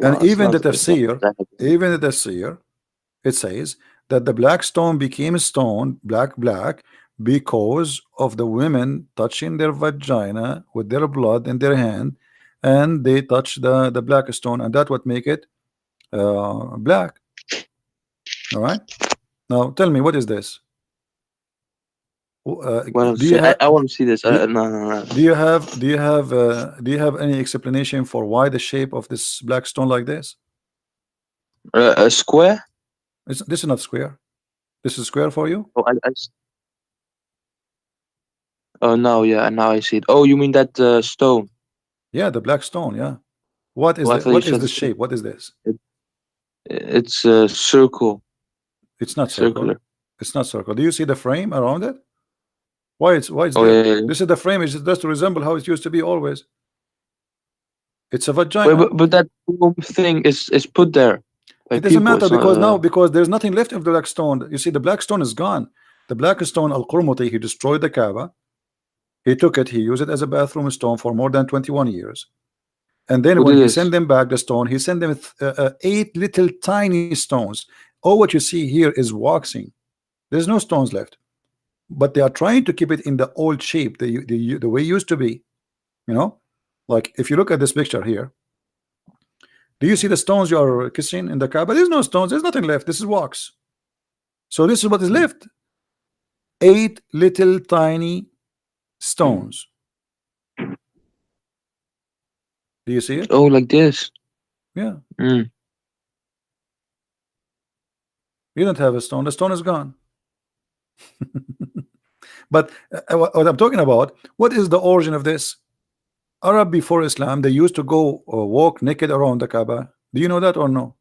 And even the tafsir, it says that the black stone became stone, black, because of the women touching their vagina with their blood in their hand, and they touch the black stone, and that would make it black. All right. Now tell me, what is this? Do you have, I want to see this. No. Do you have any explanation for why the shape of this black stone like this? A square? This is not square. This is square for you? Oh, oh no, yeah, now I see it. Oh, you mean that stone? Yeah, the black stone. Yeah. What is the shape? What is this? It's a circle. It's not circular. It's not circle. Do you see the frame around it? Why it's oh, there? yeah. This is the frame. It's just to resemble how it used to be always. It's a vagina. But that thing is put there. It doesn't matter because there's nothing left of the black stone. You see, the black stone is gone. The black stone, Al-Qurmuti, he destroyed the Kaaba. He took it. He used it as a bathroom stone for more than 21 years. And then when he sent them back the stone, he sent them 8 little tiny stones. All what you see here is waxing. There's no stones left. But they are trying to keep it in the old shape, the way it used to be. You know, like if you look at this picture here, do you see the stones you are kissing in the Kaaba? There's no stones. There's nothing left. This is wax. So this is what is left. 8 little tiny stones. Do you see it? Oh, like this. Yeah. You don't have a stone. The stone is gone. But what I'm talking about, what is the origin of this? Arab before Islam, they used to go walk naked around the Kaaba. Do you know that or no?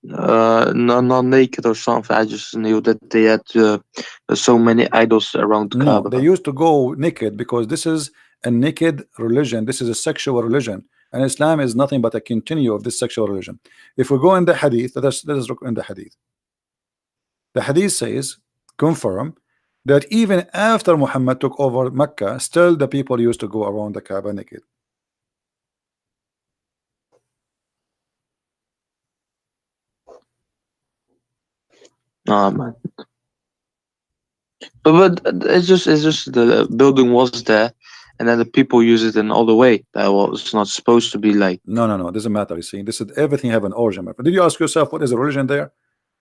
No, not naked or something. I just knew that they had so many idols around the Kaaba. No, they used to go naked because this is a naked religion. This is a sexual religion, and Islam is nothing but a continue of this sexual religion. If we go in the Hadith, let us look in the Hadith. The Hadith says, confirm that even after Muhammad took over Mecca, still the people used to go around the Kaaba naked. Oh man. But it's just the building was there, and then the people use it in all the way. That was not supposed to be like. No, it doesn't matter. You see, this is everything have an origin. Did you ask yourself what is the religion there?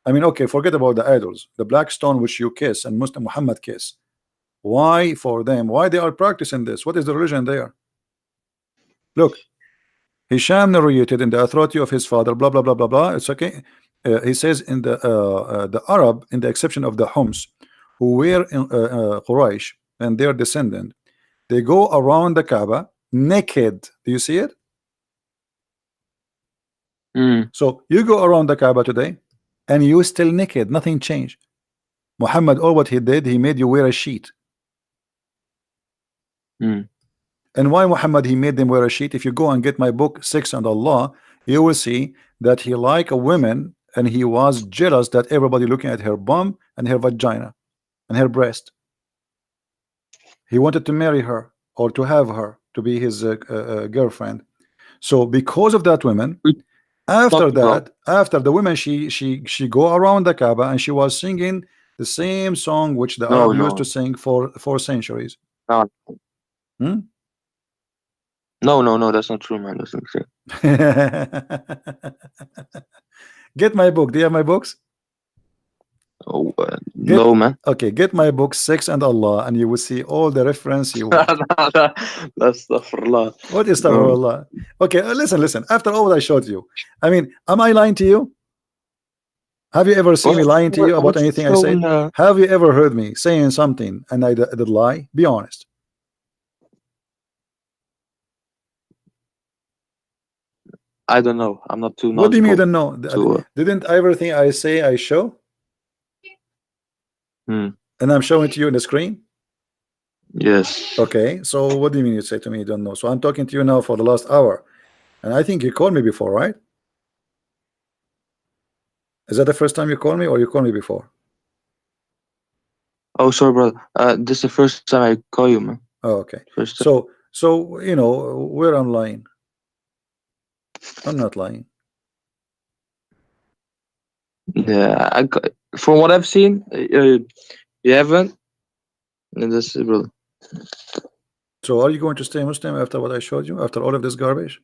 I mean, okay, forget about the idols, the black stone which you kiss and Muslim Muhammad kiss. Why for them? Why they are practicing this? What is the religion there? Look, Hisham narrated in the authority of his father, blah blah blah blah blah. It's okay. He says in the Arab, in the exception of the Homs, who were in Quraysh and their descendant, they go around the Kaaba naked. Do you see it? Mm. So you go around the Kaaba today and you still naked, nothing changed. Muhammad, all what he did, he made you wear a sheet. Mm. And why Muhammad he made them wear a sheet? If you go and get my book Sex and Allah, you will see that he liked a woman and he was jealous that everybody looking at her bum and her vagina and her breast. He wanted to marry her or to have her to be his girlfriend. So because of that woman, We after talked about. that, after the women, she go around the Kaaba and she was singing the same song which the No, Arab used to no, sing for centuries. no, Hmm? no. That's not true, man. That's not true. Get my book. Do you have my books? Oh, Get no, man. okay. Get my book Sex and Allah, and you will see all the reference you want. That's astaghfirullah. What is No. Allah? Okay, listen. After all that I showed you, I mean, am I lying to you? Have you ever seen me lying to you about What you anything I said? shown? Have you ever heard me saying something and I did lie? Be honest. I don't know. I'm not too What do you mean you knowledgeable. don't know? To Didn't everything I say I show? hmm. And I'm showing to you in the screen? Yes. Okay, so what do you mean you say to me you don't know? So I'm talking to you now for the last hour. And I think you called me before, right? Is that the first time you called me or you called me before? Oh, sorry, brother. This is the first time I call you, man. Oh, okay. First time. So you know where I'm lying. I'm not lying. Yeah, from what I've seen, you haven't. And this is, brother. So are you going to stay Muslim after what I showed you? After all of this garbage?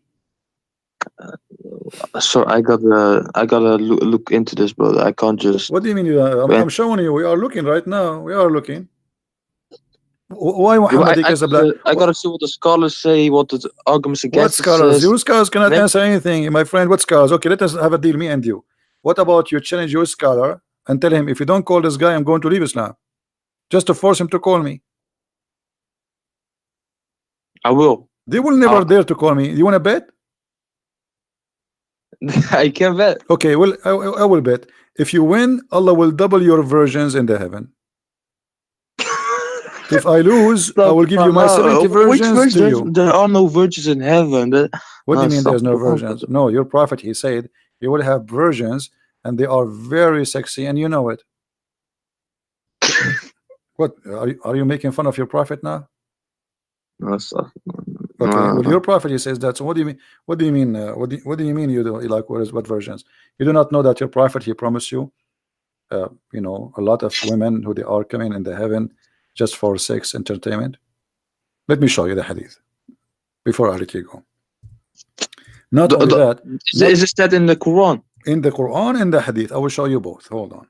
So I gotta look into this, brother. I can't just. What do you mean? I'm showing you. We are looking right now. We are looking. Why Yeah, Muhammad is a black? I gotta see what the scholars say, what the arguments What against it scholars? says. Your scholars cannot Then answer anything, my friend. What scholars? Okay, let us have a deal, me and you. What about you challenge your scholar and tell him if you don't call this guy, I'm going to leave Islam, just to force him to call me. I will. They will never dare to call me. You want to bet? I can bet. Okay, well, I will bet. If you win, Allah will double your virgins in the heaven. If I lose, I will give you my 70 virgins to you. There are no virgins in heaven. What do you mean there's no stop. virgins? No, your prophet, he said, you will have virgins and they are very sexy and you know it. What, are you making fun of your prophet now? No, stop. Okay, No, well, no. your prophet, he says that. So what do you mean? What do you mean? What do you mean? You do like what versions? You do not know that your prophet, he promised you, you know, a lot of women who they are coming in the heaven just for sex entertainment. Let me show you the hadith before I let you go. Not only that, Is this that in the Quran? in the Quran and the hadith, I will show you both. Hold on.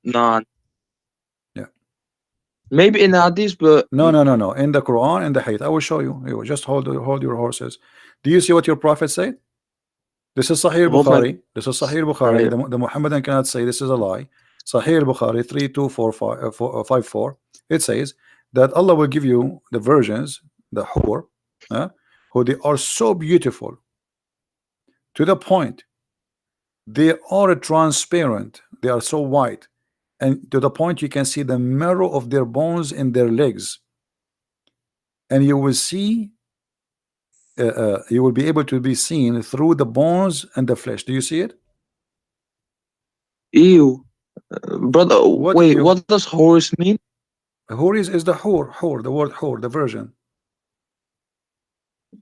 Nah. Yeah. Maybe in the hadith, but No. In the Quran and the hadith, I will show you. You just hold your horses. Do you see what your prophet said? This is Sahih Bukhari. This is Sahih Bukhari. The Muhammadan cannot say this is a lie. Sahih Bukhari 3254. It says that Allah will give you the virgins, the hur, who they are so beautiful to the point they are transparent. They are so white, and to the point you can see the marrow of their bones in their legs, and you will see. You will be able to be seen through the bones and the flesh. Do you see it? ew, brother. Wait, ew? what does horse mean? Hur is the hur, the word hur, the virgin.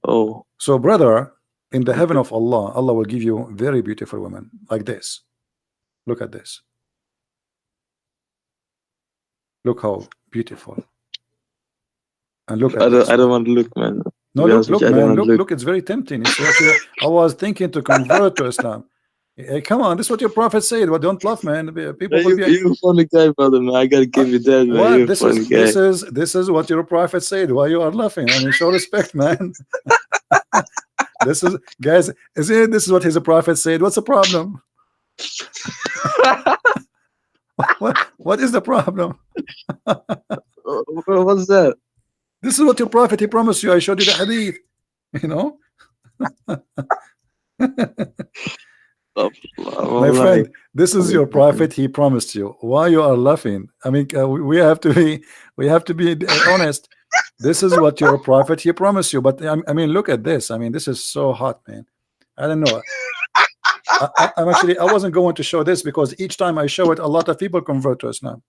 Oh, so brother, in the heaven of Allah, Allah will give you very beautiful women like this. Look at this. Look how beautiful. And look at this. I don't want to look, man. No, look, man, look, it's very tempting. It's actually, I was thinking to convert to Islam. Hey, come on, this is what your prophet said. But don't laugh, man. People will be. You're a funny guy, brother, man. I gotta give you that, man. What? You're a funny guy. This is what your prophet said. Why you are laughing? I mean, show respect, man. This is, guys. This is what his prophet said. What's the problem? What is the problem? What's that? This is what your prophet, he promised you. I showed you the hadith. You know, my Wallahi. friend, this is your prophet. He promised you. Why you are laughing? I mean, we have to be, honest. This is what your prophet he promised you. But I mean, look at this. I mean, this is so hot, man. I don't know. I'm actually, I wasn't going to show this because each time I show it, a lot of people convert to Islam.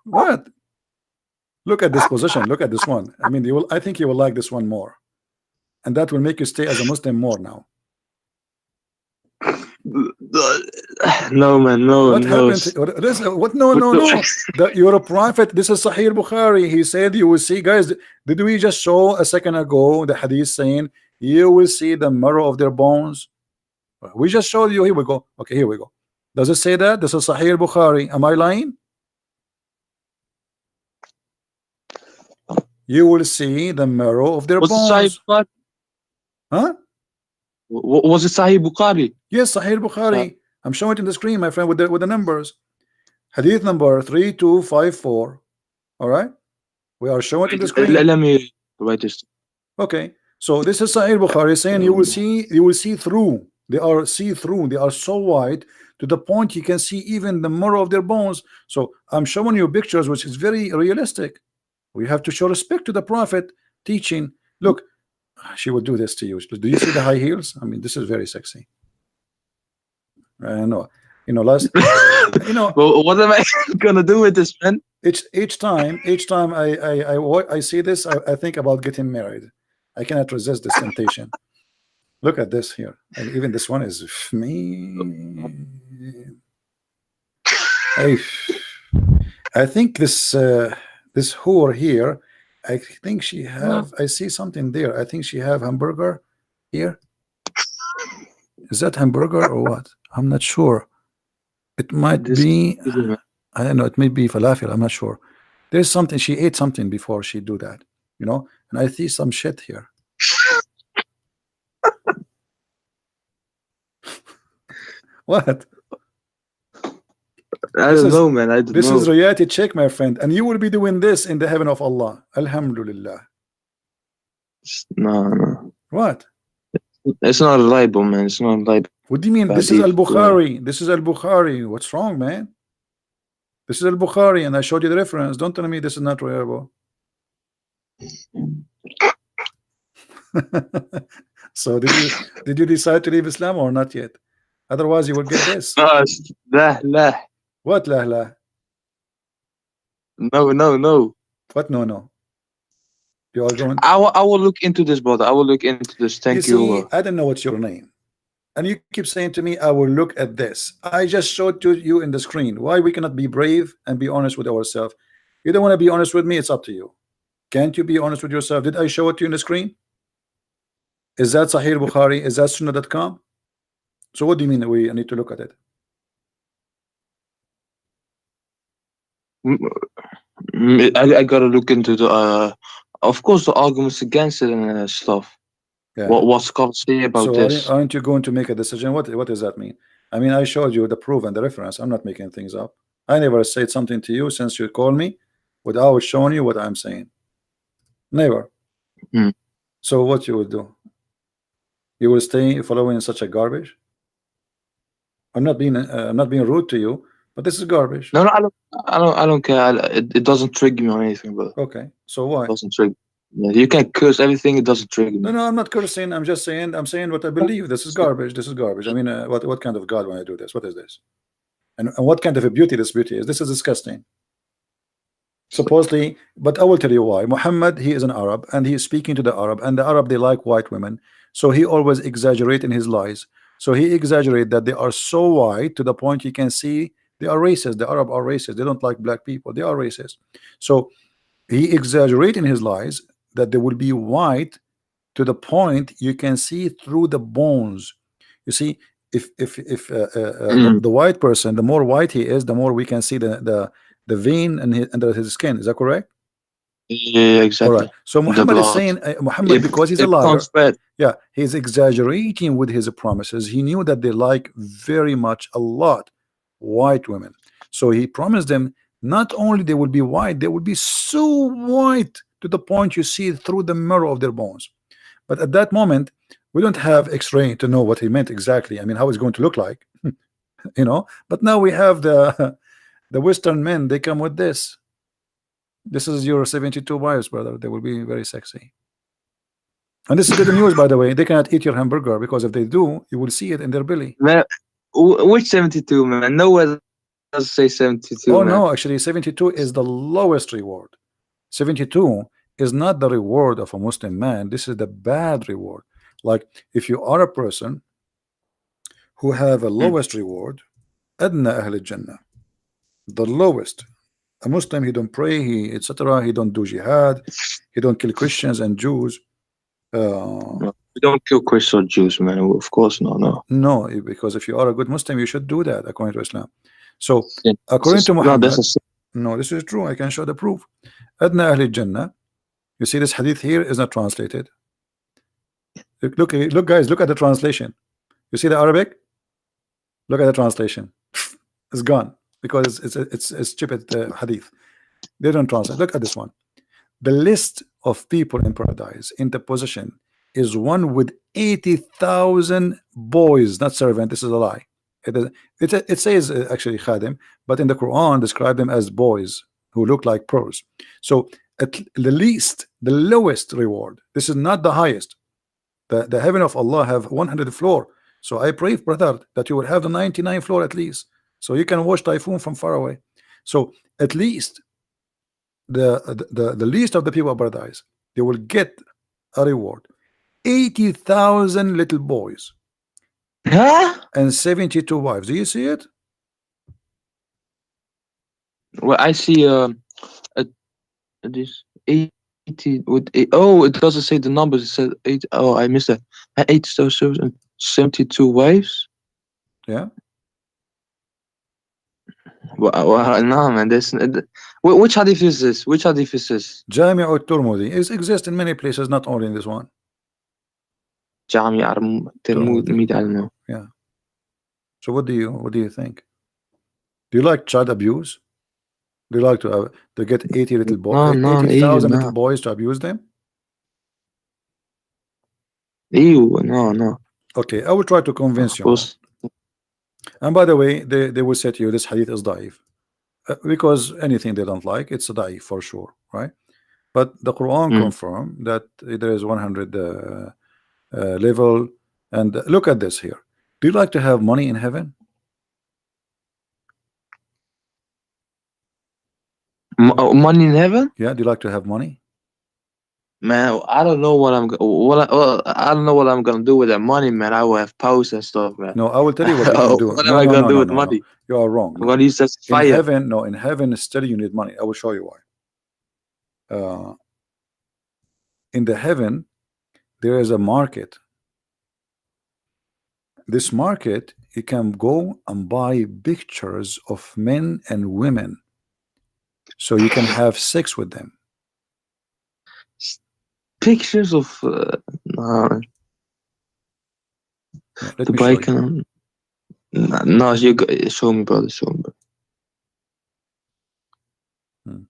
What? Look at this position. Look at this one. I mean, you will. I think you will like this one more, and that will make you stay as a Muslim more now. No, man, no, What no. happened? What? No, no, no. You're a prophet. This is Sahih Bukhari. He said you will see, guys. Did we just show a second ago the hadith saying you will see the marrow of their bones? We just showed you. Here we go. Okay, here we go. Does it say that? This is Sahih Bukhari. Am I lying? You will see the marrow of their Was it Sahih bones. Bukhari? Huh? Was it Sahih Bukhari? Yes, Sahih Bukhari. I'm showing it in the screen, my friend, with the numbers. Hadith number 3254. All right, we are showing it in the screen. Let me write this. Okay, so this is Sahih Bukhari saying you will see through. They are see-through. They are so wide to the point you can see even the marrow of their bones. So I'm showing you pictures, which is very realistic. We have to show respect to the Prophet teaching. Look, she would do this to you. Do you see the high heels? I mean, this is very sexy. I know. You know, last. You know. Well, what am I gonna do with this, man? Each time I see this, I think about getting married. I cannot resist this temptation. Look at this here, and even this one is me. I think this this whore here, I think she have. I see something there. I think she have hamburger here. Is that hamburger or what? I'm not sure. It might be. I don't know. It may be falafel. I'm not sure. There's something. She ate something before she do that. You know. And I see some shit here. What? I don't know, man. I don't know. This is reality check, my friend, and you will be doing this in the heaven of Allah. Alhamdulillah. No. What? It's not reliable, man. It's not reliable. What do you mean? This is Al-Bukhari. This is Al-Bukhari. What's wrong, man? This is Al-Bukhari, and I showed you the reference. Don't tell me this is not reliable. So did you decide to leave Islam or not yet? Otherwise, you will get this. La. What la la? No. What no? You are going. I will look into this, brother. I will look into this. Thank you. I don't know what's your name, and you keep saying to me, "I will look at this." I just showed to you in the screen. Why we cannot be brave and be honest with ourselves? You don't want to be honest with me. It's up to you. Can't you be honest with yourself? Did I show it to you in the screen? Is that Sahih Bukhari? Is that Sunnah.com? So what do you mean we need to look at it? I gotta look into the of course the arguments against it and stuff. Yeah. What scholars say about this? Aren't you going to make a decision? What does that mean? I mean, I showed you the proof and the reference. I'm not making things up. I never said something to you since you called me without showing you what I'm saying. Never. So what you will do? You will stay following such a garbage? I'm not being rude to you, but this is garbage. No, I don't care. It doesn't trigger me or anything, but okay. So why? It doesn't trigger. Yeah, you can curse everything. It doesn't trigger me. No, I'm not cursing. I'm just saying. I'm saying what I believe. This is garbage. This is garbage. I mean, what kind of God when I do this? What is this? And what kind of a beauty this beauty is? This is disgusting. Supposedly, but I will tell you why. Muhammad, he is an Arab, and he is speaking to the Arab, and the Arab, they like white women, so he always exaggerate in his lies. So he exaggerate that they are so white to the point you can see they are racist. The Arab are racist. They don't like black people. They are racist. So he exaggerate in his lies that they will be white to the point you can see through the bones. You see, if the white person, the more white he is, the more we can see the vein under his skin. Is that correct? Yeah, exactly. All right. So Muhammad is saying Muhammad, because he's a liar, yeah, he's exaggerating with his promises. He knew that they like very much a lot white women, so he promised them not only they will be white, they will be so white to the point you see through the marrow of their bones. But at that moment, we don't have X-ray to know what he meant exactly. I mean, how it's going to look like, you know. But now we have the the Western men. They come with this. This is your 72 wives, brother. They will be very sexy. And this is good news, by the way. They cannot eat your hamburger, because if they do, you will see it in their belly. Man, which 72, man? Nowhere does say 72, Oh man. no, actually 72 is the lowest reward. 72 is not the reward of a Muslim man. This is the bad reward. Like if you are a person who have a lowest reward, adna ahl al-jannah, the lowest. A Muslim, he don't pray, he etc. He don't do jihad, he don't kill Christians and Jews. No, we don't kill Christian Jews, man. Of course, no. No, because if you are a good Muslim, you should do that according to Islam. So Yeah, according to no, Muhammad, that's no, this is true. I can show the proof. Adna Ahl Jannah. You see, this hadith here is not translated. Look, guys, look at the translation. You see the Arabic? Look at the translation. It's gone because it's stupid hadith. They don't translate. Look at this one. The list of people in paradise in the position is one with 80,000 boys, not servant. This is a lie. It says actually khadim, but in the Quran describe them as boys who look like pearls. So at the least, the lowest reward. This is not the highest. The heaven of Allah have 100 floor. So I pray, brother, that you will have the 99 floor at least, so you can watch typhoon from far away. So at least the least of the people of paradise, they will get a reward. 80,000 little boys and 72 wives. Do you see it? Well, I see this 80 with oh, it doesn't say the numbers. It said 8. Oh, I missed that. 8 servants and 72 wives. Yeah. Well, no, man. This which hadith is this? Which hadith is this? Jami' al-Tirmidhi. It exists in many places, not only in this one. Jami' al-Tirmidhi. I don't know. Yeah. So what do you think? Do you like child abuse? Do you like to get 80 little boys, No, 80,000 no. little boys to abuse them? Ew, no. Okay, I will try to convince you. And by the way, they will say to you this hadith is daif, because anything they don't like, it's a daif for sure, right? But the Quran confirm that there is 100 level. And look at this here. Do you like to have money in heaven? Money in heaven? Yeah. Do you like to have money? Man, I don't know what I don't know what I'm gonna do with that money, man. I will have posts and stuff, man. No, I will tell you what you can do. What am I gonna do with money? You are wrong. I'm gonna use that fire. In heaven, no, in heaven still you need money. I will show you why. In the heaven, there is a market. This market, you can go and buy pictures of men and women, so you can have sex with them. Pictures of Yeah, let the me bike show you. and no, you show me, brother. Show me.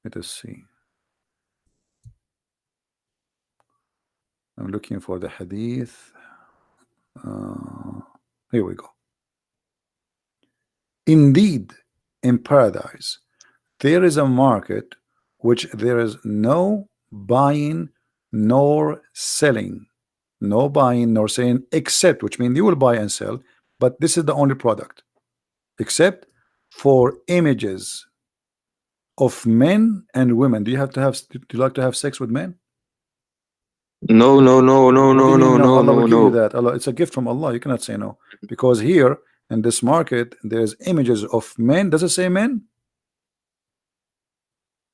Let us see. I'm looking for the hadith. Here we go. Indeed, in paradise, there is a market which there is no buying nor selling. No buying nor selling, except, which means you will buy and sell, but this is the only product, except for images of men and women. Do you like to have sex with men? No. Allah will give you that. Allah, it's a gift from Allah. You cannot say no, because here in this market there's images of men. Does it say men?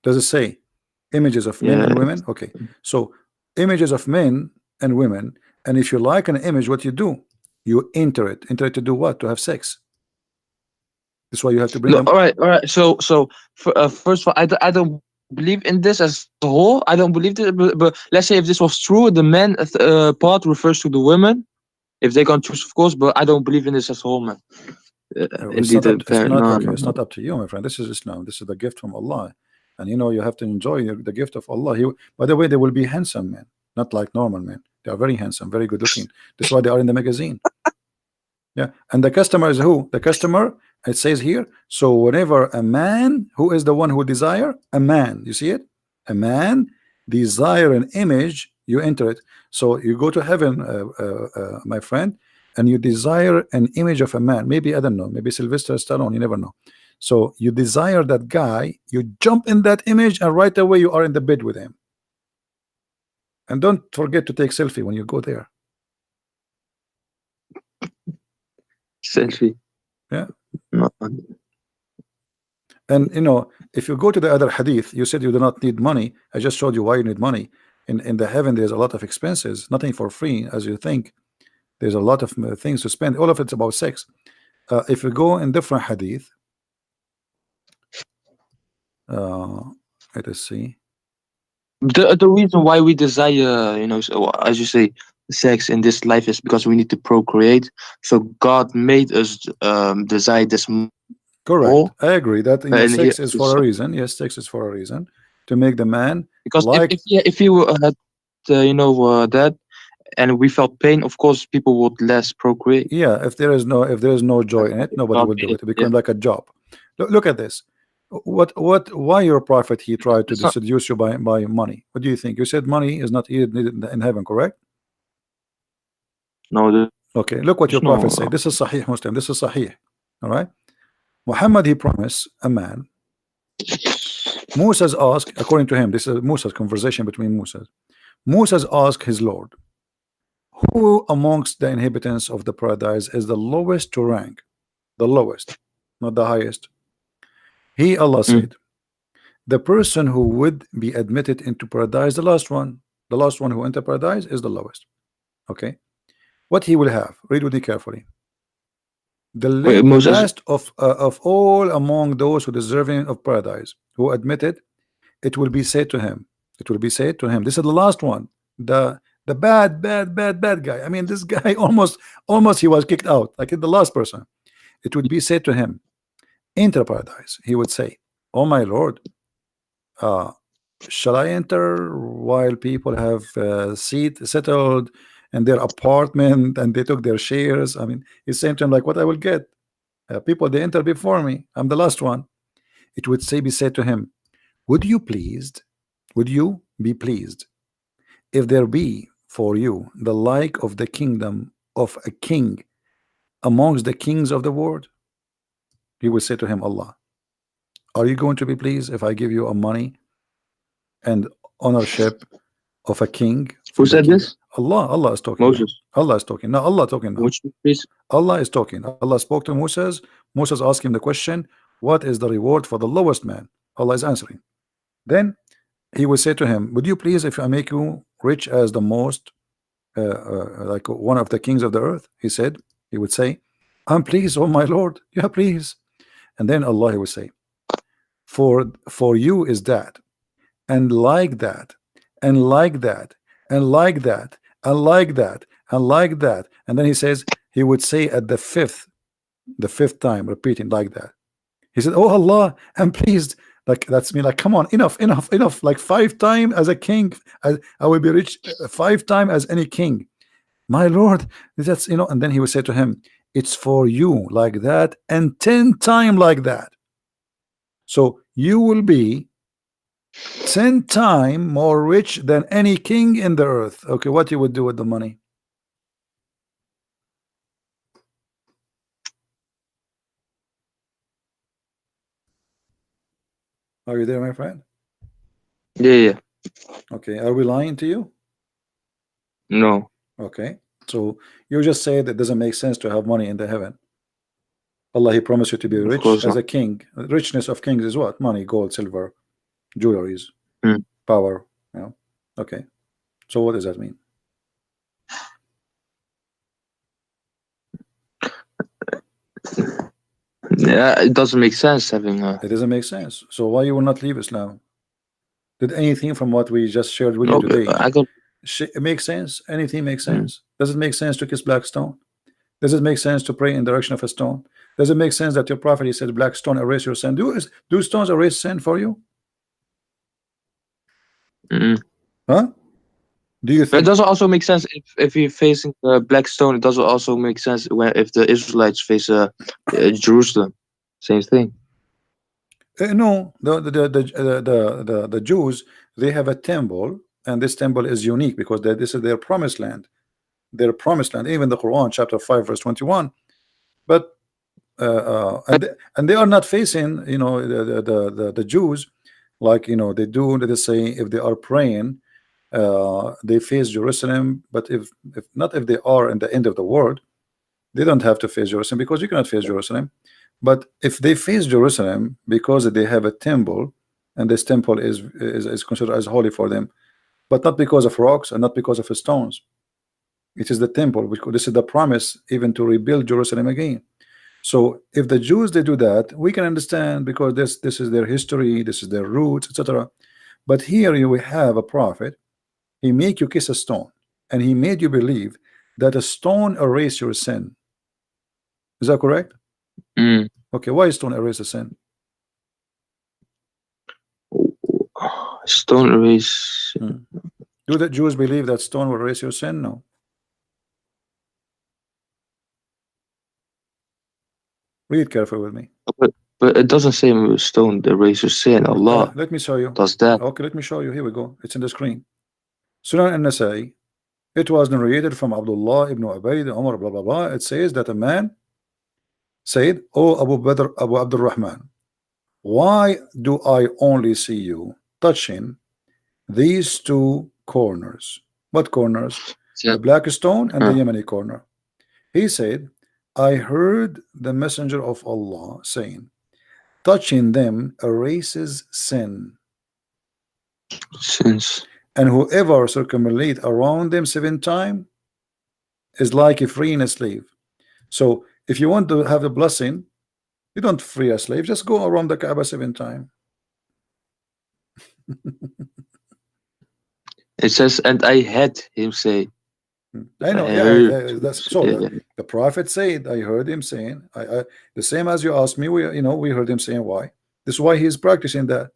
Does it say images of men and women? Okay, so images of men and women, and if you like an image, what you do? You enter it to do what? To have sex. That's why you have to bring them. All right. So first of all, I don't believe in this as a whole. I don't believe this, but let's say if this was true, the men part refers to the women, if they can choose, of course. But I don't believe in this as a whole, man. It's not up to you, my friend. This is Islam. This is the gift from Allah. and you have to enjoy the gift of Allah. By the way, they will be handsome men, not like normal men. They are very handsome, very good looking. That's why they are in the magazine. Yeah, and the customer is who? The customer, it says here. So whenever a man, who is the one who desire? A man. You see it? A man desire an image, you enter it. So you go to heaven, my friend, and you desire an image of a man. Maybe, I don't know, maybe Sylvester Stallone, you never know. So you desire that guy, you jump in that image, and right away you are in the bed with him. And don't forget to take selfie when you go there. Selfie. Yeah. No. And if you go to the other hadith, you said you do not need money. I just showed you why you need money. In the heaven, there's a lot of expenses, nothing for free as you think. There's a lot of things to spend. All of it's about sex. If you go in different hadith, let us see. The reason why we desire, so as you say, sex in this life is because we need to procreate. So God made us desire this more. Correct. I agree that And sex is for a reason. Yes, sex is for a reason, to make the man, because like, if you had that, and we felt pain, of course people would less procreate. yeah, if there is no joy in it, nobody will do it. It becomes like a job. Look at this. Why your prophet, he tried to seduce you by money? What do you think? You said money is not needed in heaven, correct? No. Okay, look what your prophet said. This is Sahih Muslim. This is Sahih. All right. Muhammad, he promised a man. Moses asked, according to him, this is Moses' conversation between Moses. Moses asked his Lord, who amongst the inhabitants of the paradise is the lowest to rank? The lowest, not the highest. He, Allah said, the person who would be admitted into paradise, the last one who entered paradise is the lowest. Okay, what he will have, read with me carefully. The last of all among those who deserving of paradise, who admitted, it will be said to him. It will be said to him. This is the last one. The bad guy. I mean, this guy almost he was kicked out. Like the last person. It would be said to him, enter paradise. He would say, oh my Lord, shall I enter while people have settled in their apartment and they took their shares? I mean, he's saying to him like, what I will get? People, they enter before me. I'm the last one. It would be said to him, would you be pleased if there be for you the like of the kingdom of a king amongst the kings of the world? He would say to him, Allah, are you going to be pleased if I give you a money and ownership of a king? Who said this? Allah is talking. Moses. Allah is talking. No, Allah talking now. Please? Allah is talking. Allah spoke to Moses. Moses asked him the question, what is the reward for the lowest man? Allah is answering. Then he would say to him, would you please if I make you rich as the most like one of the kings of the earth? He would say, I'm pleased, oh my Lord. Yeah, please. And then Allah, he would say, for you is that, and like that, and like that, and like that, and like that, and like that. And then he would say at the fifth time, repeating like that. He said, oh Allah, I'm pleased. Like, that's me, like, come on, enough. Like 5 times as a king, I will be rich 5 times as any king. My Lord, that's, and then he would say to him, it's for you like that, and 10 times like that. So you will be 10 times more rich than any king in the earth. Okay, what you would do with the money? Are you there, my friend? Yeah. Okay, are we lying to you? No. Okay, so you just say that it doesn't make sense to have money in the heaven. Allah, he promised you to be rich as a king. Richness of kings is what? Money, gold, silver, jewelries, power. Okay, so what does that mean? Yeah, it doesn't make sense having it doesn't make sense. So why you will not leave Islam? Did anything from what we just shared with you today it makes sense? Anything makes sense? Does it make sense to kiss black stone? Does it make sense to pray in the direction of a stone? Does it make sense that your prophet, he said, black stone erase your sin? Do stones erase sin for you? Mm. Huh? Do you But it think? doesn't also make sense if you're facing Black Stone. It doesn't also make sense when if the Israelites face Jerusalem. Same thing. No, the Jews, they have a temple, and this temple is unique because this is their promised land. Their promised land. Even the Quran, chapter 5, verse 21. But and they are not facing, you know, the Jews, like, you know, they do. They say if they are praying, they face Jerusalem. But if not, if they are in the end of the world, they don't have to face Jerusalem, because you cannot face Jerusalem. But if they face Jerusalem because they have a temple, and this temple is considered as holy for them, but not because of rocks and not because of stones. It is the temple, because this is the promise even to rebuild Jerusalem again. So if the Jews, they do that, we can understand, because this is their history, this is their roots, etc. But here you will have a prophet. He make you kiss a stone, and he made you believe that a stone erase your sin. Is that correct? Mm. Okay, why stone erase the sin? Stone erase. Do the Jews believe that stone will erase your sin? No. Read carefully with me. But it doesn't say stone erase your sin. Allah Let me show you. does that. Okay, let me show you. Here we go. It's in the screen. Sunan al-Nasai. It was narrated from Abdullah ibn Ubayd, Umar, blah blah blah. It says that a man said, "Oh Abu Badr, Abu Abdul Rahman, why do I only see you touching these two corners?" What corners? The black stone and the Yemeni corner. He said, I heard the messenger of Allah saying, touching them erases sin, Sins. and whoever circumambulate around them 7 times is like freeing a slave. So if you want to have the blessing, you don't free a slave, just go around the Kaaba 7 times. It says, and I had him say. I know, I yeah, heard. that's so. The Prophet said, I heard him saying, the same as you asked me. We heard him saying why. This is why he's practicing that.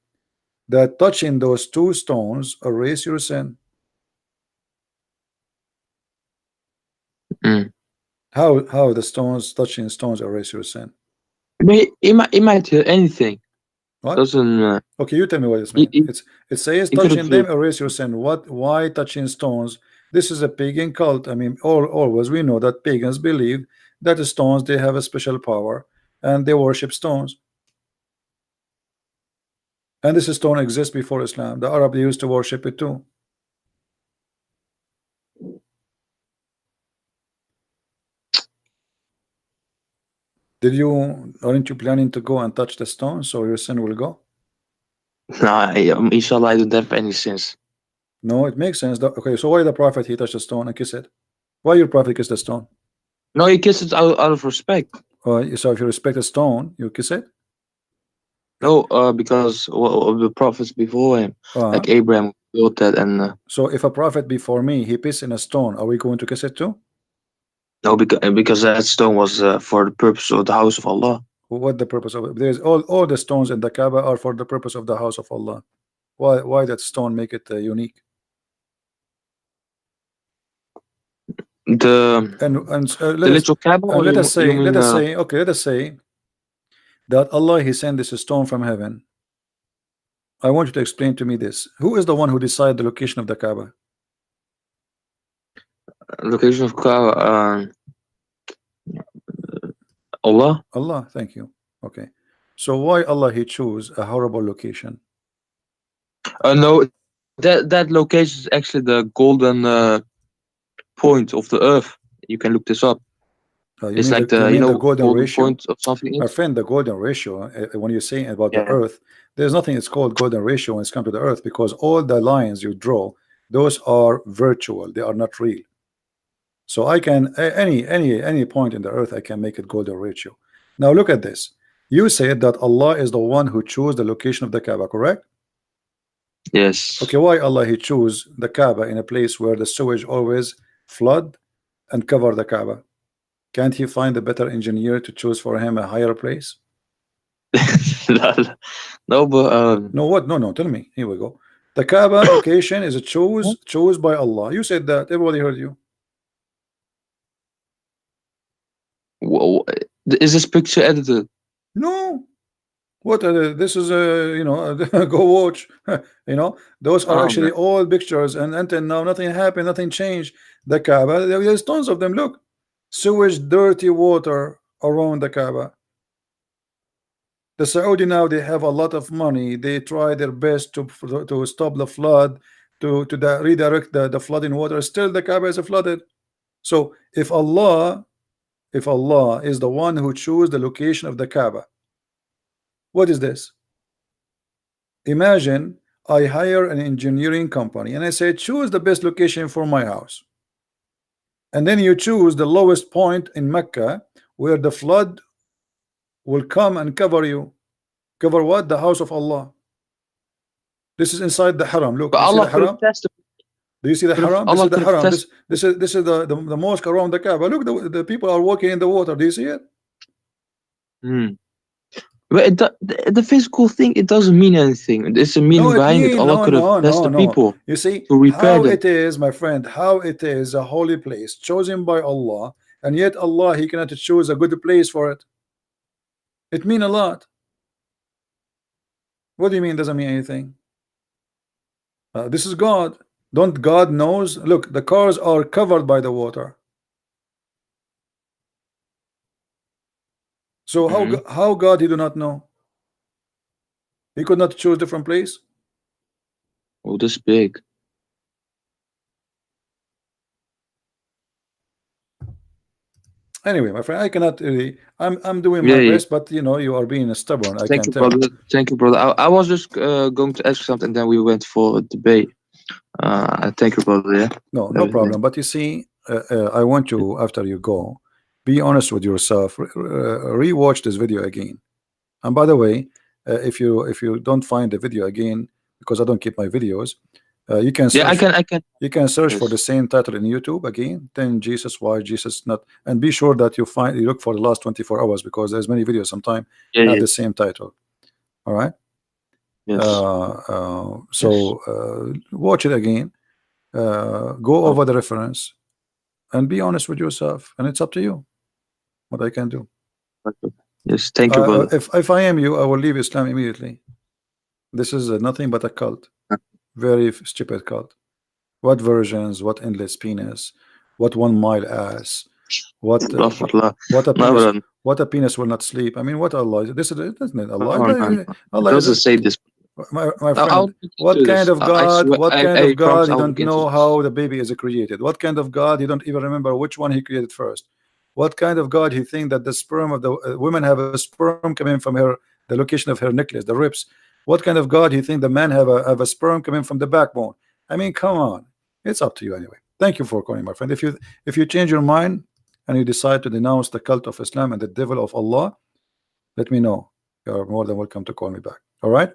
That touching those two stones erase your sin. Mm. How the stones, touching stones, erase your sin? It might hear anything. What? Doesn't. Okay, you tell me what it means. It says touching them erase your sin. What? Why touching stones? This is a pagan cult. I mean, always we know that pagans believe that the stones, they have a special power, and they worship stones. And this stone exists before Islam. The Arab, they used to worship it too. Aren't you planning to go and touch the stone so your sin will go? No, inshallah, I don't have any sins. No, it makes sense. Okay, so why the Prophet, he touched the stone and kissed it? Why your Prophet kissed the stone? No, he kisses out of respect. So if you respect a stone, you kiss it? No, because of the prophets before him, like Abraham built that, and so if a prophet before me, he pissed in a stone, are we going to kiss it too? no, because that stone was for the purpose of the house of Allah. What the purpose of it? There's all the stones in the Kaaba are for the purpose of the house of Allah. Why that stone make it unique? The little Kaaba, or let us say, let us say, okay, let us say that Allah, he sent this stone from heaven. I want you to explain to me this. Who is the one who decided the location of the Kaaba? Location of Kaaba, Allah. Allah, thank you. Okay, so why Allah he chose a horrible location? No, that location is actually the golden point of the earth. You can look this up. It's like the golden ratio point of something. My friend, the golden ratio. When you're saying about the Earth, there's nothing. It's called golden ratio when it's come to the Earth, because all the lines you draw, those are virtual. They are not real. So I can any point in the Earth, I can make it golden ratio. Now look at this. You said that Allah is the one who chose the location of the Kaaba, correct? Yes. Okay, why Allah he chose the Kaaba in a place where the sewage always flood and cover the Kaaba? Can't he find a better engineer to choose for him a higher place? No, but no, what? No, tell me. Here we go. The Kaaba location is a chose by Allah. You said that. Everybody heard you. Wha- Is this picture edited? No. What this is you know go watch you know those are Oh actually man. all pictures, and until now nothing happened, nothing changed. The Kaaba, there's tons of them. Look, sewage, dirty water around the Kaaba. The Saudi now, they have a lot of money. They try their best to stop the flood, to redirect the flooding water. Still the Kaaba is flooded. So if Allah is the one who chose the location of the Kaaba, what is this? Imagine I hire an engineering company and I say choose the best location for my house, and then you choose the lowest point in Mecca where the flood will come and cover you. Cover what? The house of Allah. This is inside the haram. Look, But you see Allah the could have haram? tested. Do you see the haram? This Allah is the could have haram. This tested. this is this is the mosque around the Kaaba. Look, the people are walking in the water. Do you see it? Hmm. But the physical thing, it doesn't mean anything. There's a No, meaning it behind it. mean Allah no, could have no, no, tested no. people You see to repair how them. it is, my friend, how it is a holy place chosen by Allah, and yet Allah, He cannot choose a good place for it. It mean a lot. What do you mean doesn't mean anything? This is God. Don't God knows? Look, the cars are covered by the water. So Hmm. how God He do not know? He could not choose different place. Oh, this big. Anyway, my friend, I cannot really. I'm doing Yeah, my yeah. best, but you know you are being stubborn. I Thank can you, tell. brother. Thank you, brother. I was just going to ask something, then we went for a debate. Thank you, brother. Yeah, No, no everything. problem. But you see, I want you, after you go, be honest with yourself. Rewatch this video again. And by the way, if you don't find the video again, because I don't keep my videos, you can Yeah, I search. can. I can. You can search for the Yes. same title in YouTube again. Then Jesus, why Jesus not? And be sure that you look for the last 24 hours, because there's many videos sometimes Yeah. have Yeah. the same title. All right. Yes. Yes. Watch it again. Go Oh, over the reference and be honest with yourself. And it's up to you what I can do. okay. Yes. Thank you, brother. If I am you, I will leave Islam immediately. This is nothing but a cult. Very stupid cult. What versions? What endless penis? What 1 mile ass? What Astaghfirullah. what a No, penis? brother. What a penis will not sleep? I mean, what Allah? This is isn't it Allah? Oh, no, no. It Allah is doesn't a, say this. my I'll friend. look What into kind this. of I God? swear. What kind I of God? promise You I'll don't look into know this. how the baby is created. What kind of God? You don't even remember which one He created first. What kind of God He think that the sperm of the women have a sperm coming from her, the location of her necklace, the ribs? What kind of God He think the man have a sperm coming from the backbone? I mean, come on. It's up to you anyway. Thank you for calling, my friend. If you change your mind and you decide to denounce the cult of Islam and the devil of Allah, let me know. You are more than welcome to call me back. All right?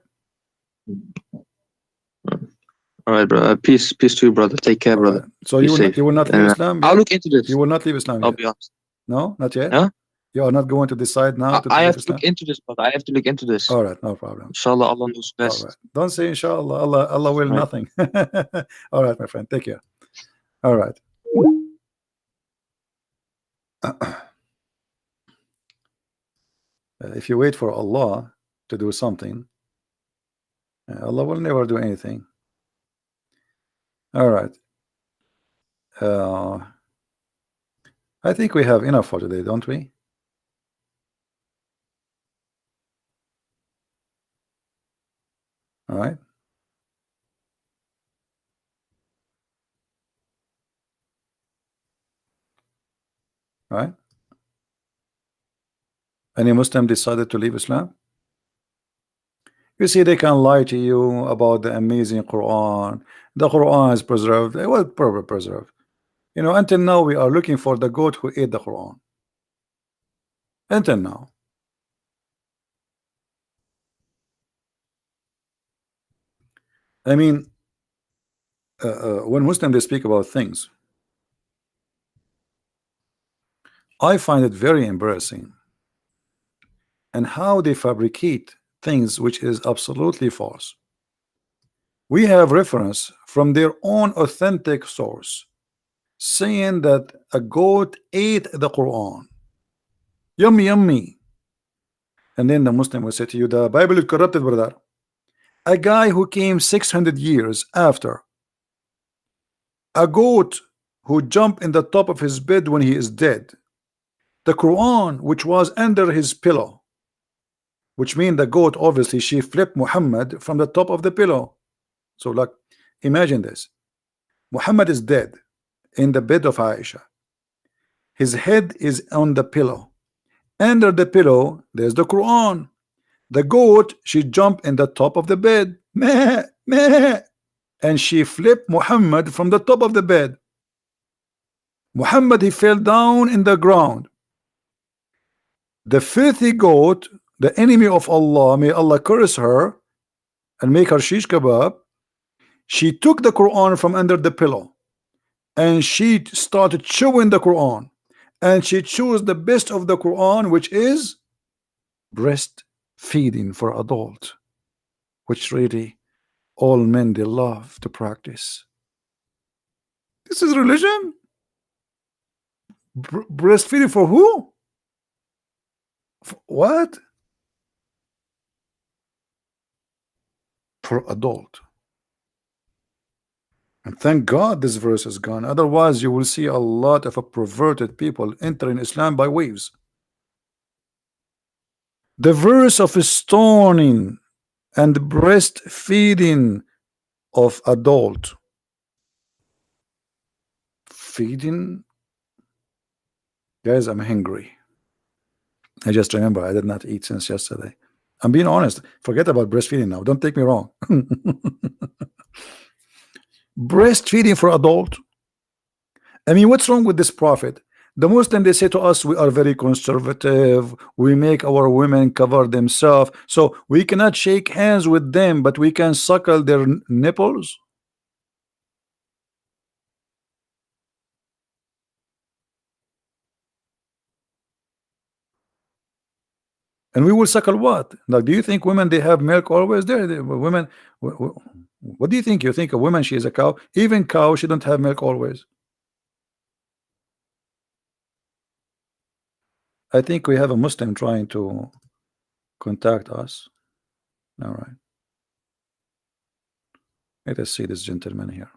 All right, brother. Peace to you, brother. Take care, All right. brother. So Be you will safe. not leave And Islam I'll yet? look into this. You will not leave Islam I'll yet? be honest. No, not yet. Huh? You are not going to decide now to I leave have to look Islam? into this, brother. I have to look into this. All right, no problem. Inshallah, Allah knows All best. right. Don't say inshallah. Allah will Right. nothing. All right, my friend. Take care. All right. If you wait for Allah to do something, Allah will never do anything. All right. I think we have enough for today, don't we? All right. All right. Any Muslim decided to leave Islam? You see, they can lie to you about the amazing Quran. The Quran is preserved. It was probably preserved. You know, until now we are looking for the goat who ate the Quran. Until now. I mean, when Muslims they speak about things, I find it very embarrassing, and how they fabricate things which is absolutely false. We have reference from their own authentic source saying that a goat ate the Quran. Yummy, yummy. And then the Muslim will say to you, the Bible is corrupted, brother. A guy who came 600 years after, a goat who jumped in the top of his bed when he is dead, the Quran which was under his pillow, which means the goat obviously she flipped Muhammad from the top of the pillow. So like imagine this, Muhammad is dead in the bed of Aisha, his head is on the pillow, under the pillow there's the Quran. The goat she jumped in the top of the bed, meh, meh, and she flipped Muhammad from the top of the bed. Muhammad he fell down in the ground. The filthy goat, the enemy of Allah, may Allah curse her and make her shish kebab, she took the Quran from under the pillow and she started chewing the Quran, and she chose the best of the Quran, which is breastfeeding for adult, which really all men they love to practice. This is religion. Breastfeeding for who? What? For adult. And thank God this verse is gone. Otherwise, you will see a lot of perverted people entering Islam by waves. The verse of stoning and breastfeeding of adult. Feeding? Guys, I'm hungry. I just remember I did not eat since yesterday. I'm being honest. Forget about breastfeeding now. Don't take me wrong. Breastfeeding for adult. I mean, what's wrong with this prophet? The Muslim, they say to us, we are very conservative. We make our women cover themselves. So we cannot shake hands with them, but we can suckle their nipples. And we will suckle what? Like, do you think women they have milk always? There, women. What do you think? You think a woman she is a cow? Even cow she don't have milk always. I think we have a Muslim trying to contact us. All right. Let us see this gentleman here.